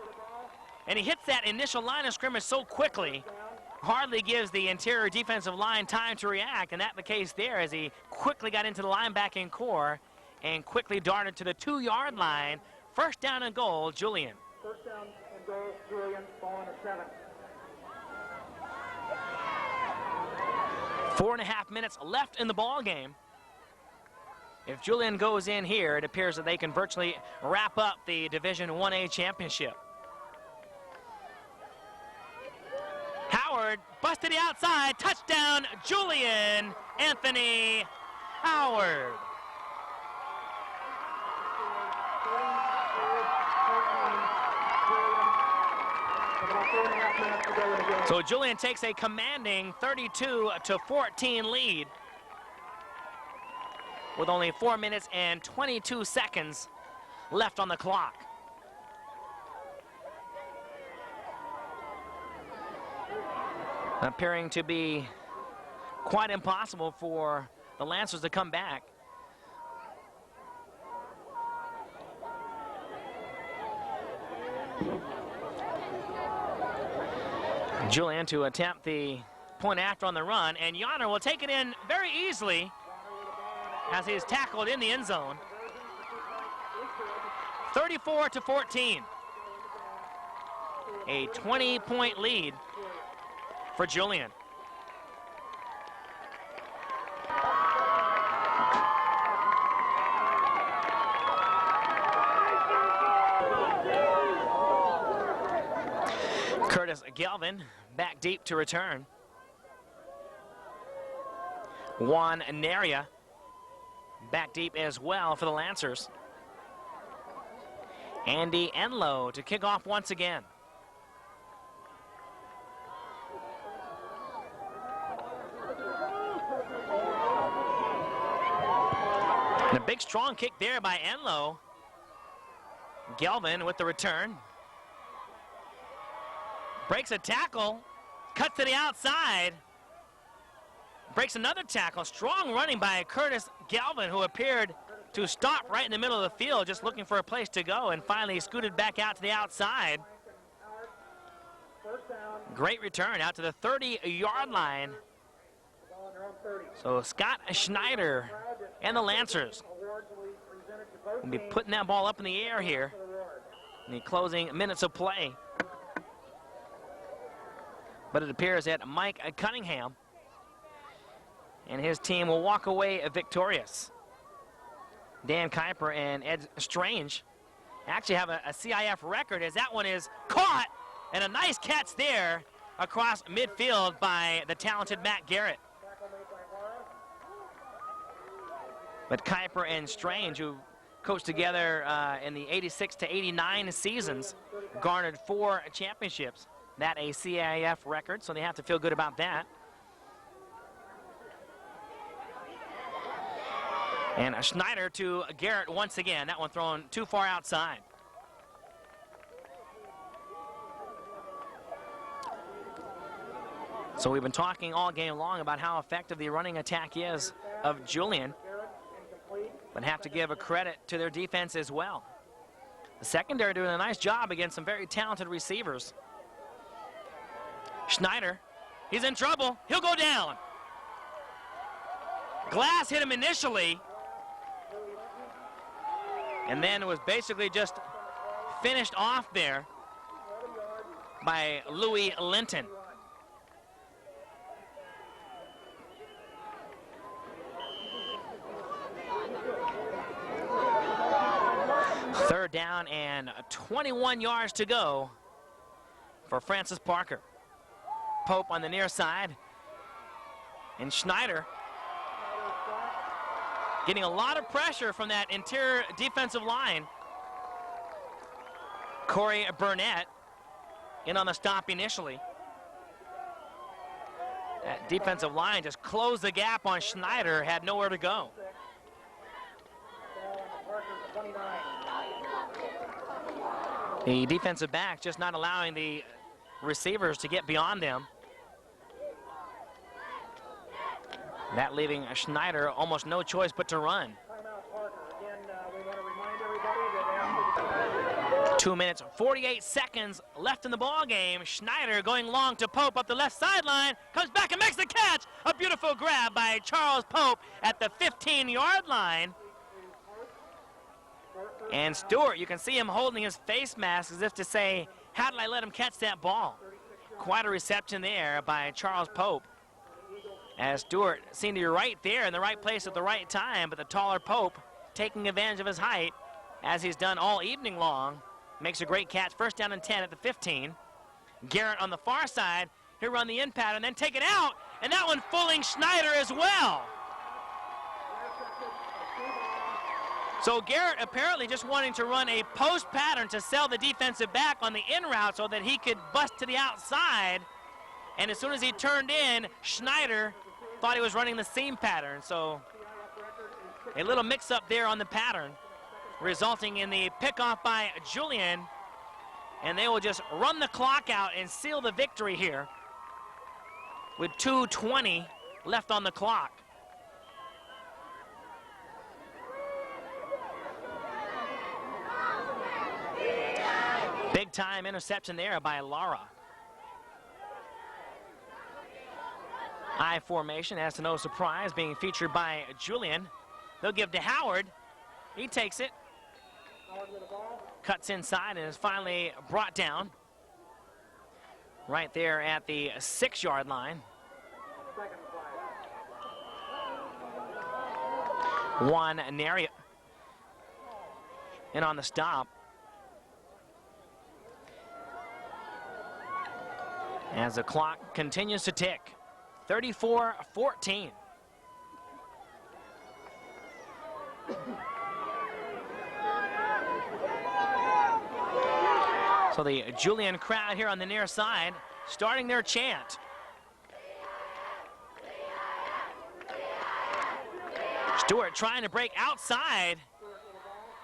And he hits that initial line of scrimmage so quickly, hardly gives the interior defensive line time to react, and that's the case there as he quickly got into the linebacking core and quickly darted to the 2-yard line. First down and goal, Julian.
First down and goal, Julian, ball on the 7.
4.5 minutes left in the ball game. If Julian goes in here, it appears that they can virtually wrap up the Division 1A championship. Howard busted the outside, touchdown, Julian Anthony Howard. So Julian takes a commanding 32-14 lead with only 4 minutes and 22 seconds left on the clock. Appearing to be quite impossible for the Lancers to come back. Julian to attempt the point after on the run, and Yonner will take it in very easily as he is tackled in the end zone. 34-14. A 20-point lead for Julian. Curtis Galvin back deep to return. Juan Neria back deep as well for the Lancers. Andy Enlow to kick off once again. And a big strong kick there by Enlow. Galvin with the return. Breaks a tackle, cuts to the outside. Breaks another tackle. Strong running by Curtis Galvin, who appeared to stop right in the middle of the field, just looking for a place to go, and finally scooted back out to the outside. Great return out to the 30-yard line. So Scott Schneider and the Lancers will be putting that ball up in the air here in the closing minutes of play. But it appears that Mike Cunningham and his team will walk away victorious. Dan Kuiper and Ed Strange actually have a CIF record, as that one is caught, and a nice catch there across midfield by the talented Matt Garrett. But Kuiper and Strange, who coached together in the 86 to 89 seasons, garnered 4 championships. That a CIF record, so they have to feel good about that. And Schneider to Garrett once again. That one thrown too far outside. So we've been talking all game long about how effective the running attack is of Julian, but have to give a credit to their defense as well. The secondary doing a nice job against some very talented receivers. Schneider, he's in trouble. He'll go down. Glass hit him initially, and then was basically just finished off there by Louis Linton. Third down and 21 yards to go for Francis Parker. Pope on the near side, and Schneider getting a lot of pressure from that interior defensive line. Corey Burnett in on the stop initially. That defensive line just closed the gap on Schneider, had nowhere to go. The defensive back just not allowing the receivers to get beyond them. That leaving Schneider almost no choice but to run. 2 minutes, 48 seconds left in the ball game. Schneider going long to Pope up the left sideline, comes back and makes the catch. A beautiful grab by Charles Pope at the 15-yard line. And Stewart, you can see him holding his face mask as if to say, how did I let him catch that ball? Quite a reception there by Charles Pope, as Stewart seemed to be right there in the right place at the right time, but the taller Pope taking advantage of his height, as he's done all evening long, makes a great catch. First down and 10 at the 15. Garrett on the far side, he'll run the in pattern, then take it out, and that one fooling Schneider as well. So Garrett apparently just wanting to run a post pattern to sell the defensive back on the in route so that he could bust to the outside. And as soon as he turned in, Schneider thought he was running the seam pattern. So a little mix up there on the pattern, resulting in the pickoff by Julian. And they will just run the clock out and seal the victory here with 2:20 left on the clock. Big time interception there by Lara. I formation, as to no surprise, being featured by Julian. They'll give to Howard. He takes it. Cuts inside and is finally brought down right there at the 6-yard line. Juan Neria in on the stop. As the clock continues to tick. 34-14. So the Julian crowd here on the near side starting their chant. Stewart trying to break outside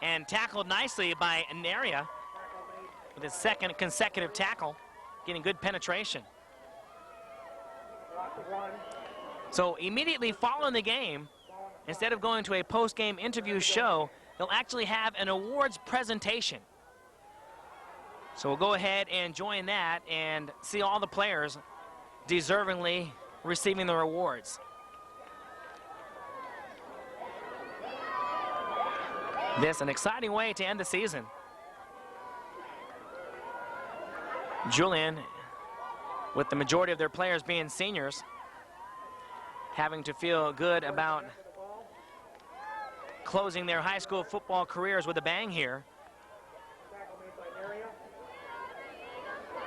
and tackled nicely by Neria with his second consecutive tackle, getting good penetration. So immediately following the game, instead of going to a post-game interview show, they'll actually have an awards presentation. So we'll go ahead and join that and see all the players deservingly receiving their awards. This an exciting way to end the season. Julian, with the majority of their players being seniors, having to feel good about closing their high school football careers with a bang here,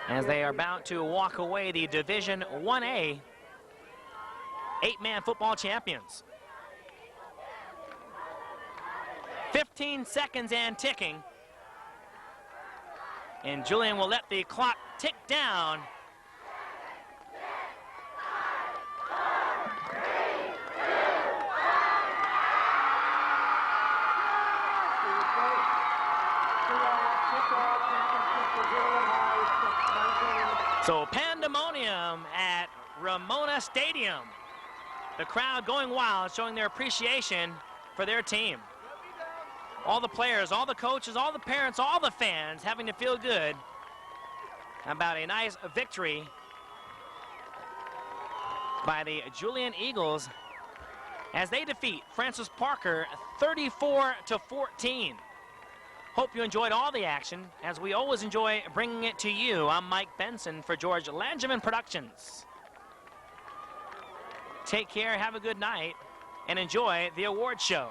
as they are about to walk away the Division 1A 8-man football champions. 15 seconds and ticking. And Julian will let the clock tick down. So pandemonium at Ramona Stadium. The crowd going wild, showing their appreciation for their team. All the players, all the coaches, all the parents, all the fans having to feel good about a nice victory by the Julian Eagles as they defeat Francis Parker 34-14. Hope you enjoyed all the action, as we always enjoy bringing it to you. I'm Mike Benson for George Langevin Productions. Take care, have a good night, and enjoy the award show.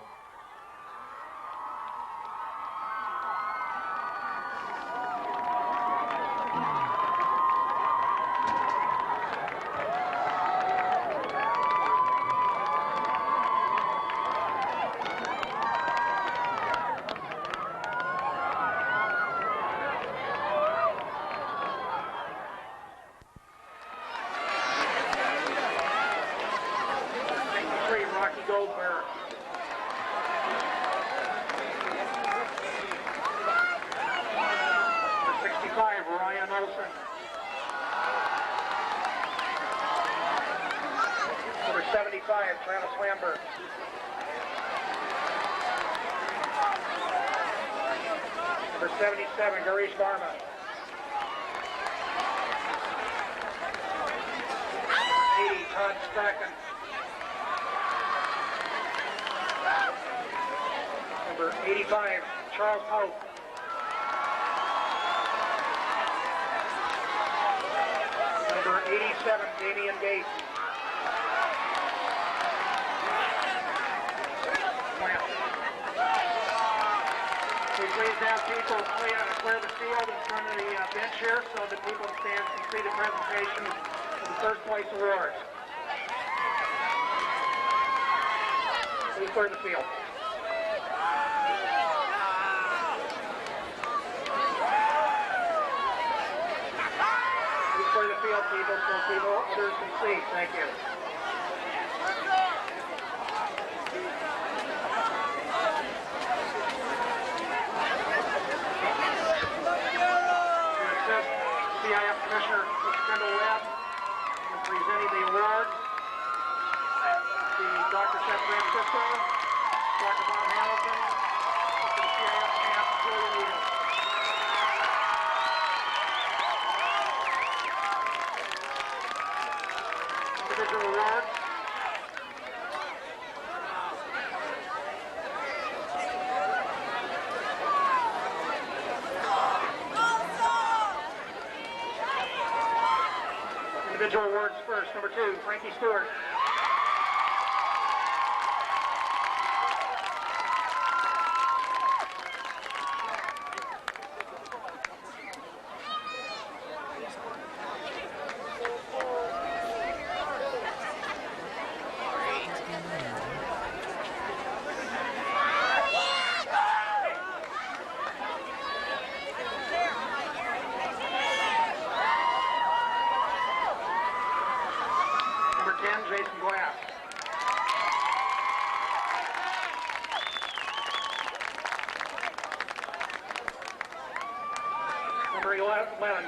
Individual awards first. Number 2, Frankie Stewart.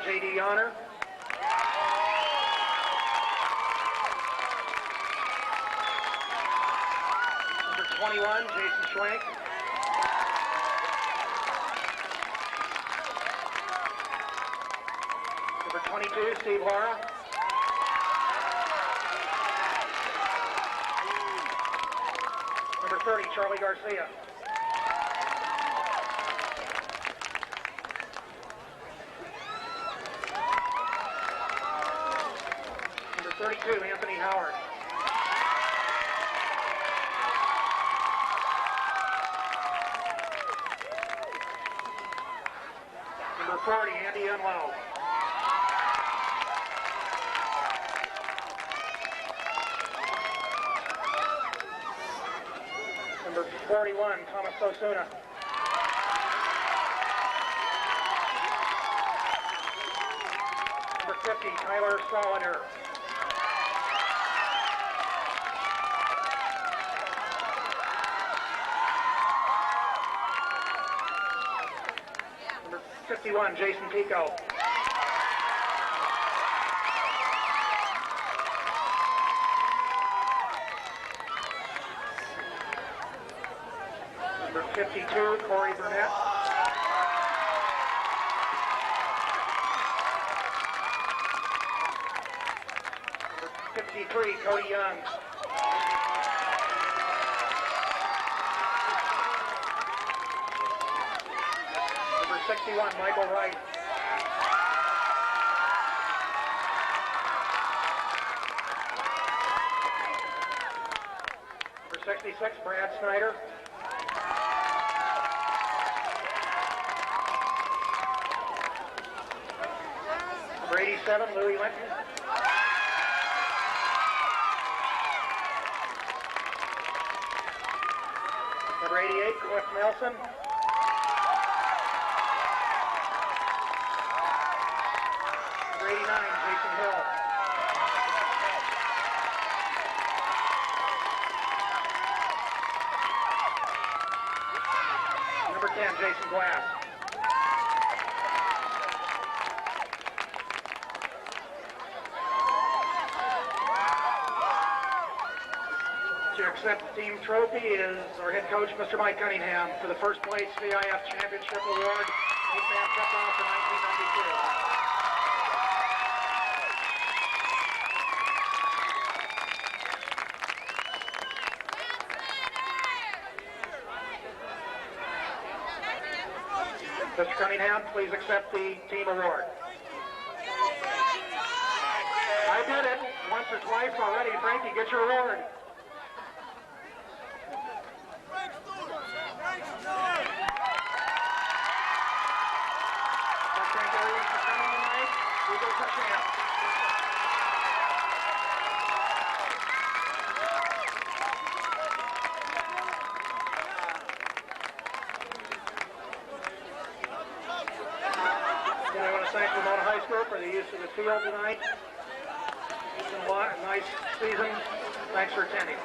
J.D. Honor. Number 21, Jason Schwank. Number 22, Steve Lara. Number 30, Charlie Garcia. Number 32, Anthony Howard. Number 40, Andy Unlow. Number 41, Thomas Osuna. Number 50, Tyler Solider. Number 51, Jason Pico. Number 52, Corey Burnett. Number 53, Cody Young. 61, Michael Wright. Number 66, Brad Snyder. Number 87, Louis Linton. Number 88, Cliff Nelson. Number 89, Jason Hill. Number 10, Jason Glass. To accept the team trophy is our head coach, Mr. Mike Cunningham, for the first place VIF Championship Award, 8-man football for 1992. Mr. Cunningham, please accept the team award. I did it once or twice already. Frankie, get your award. Thank everyone for coming tonight. Eagles are champs. Again, I want to thank Ramona High School for the use of the field tonight. It's been a nice season. Thanks for attending.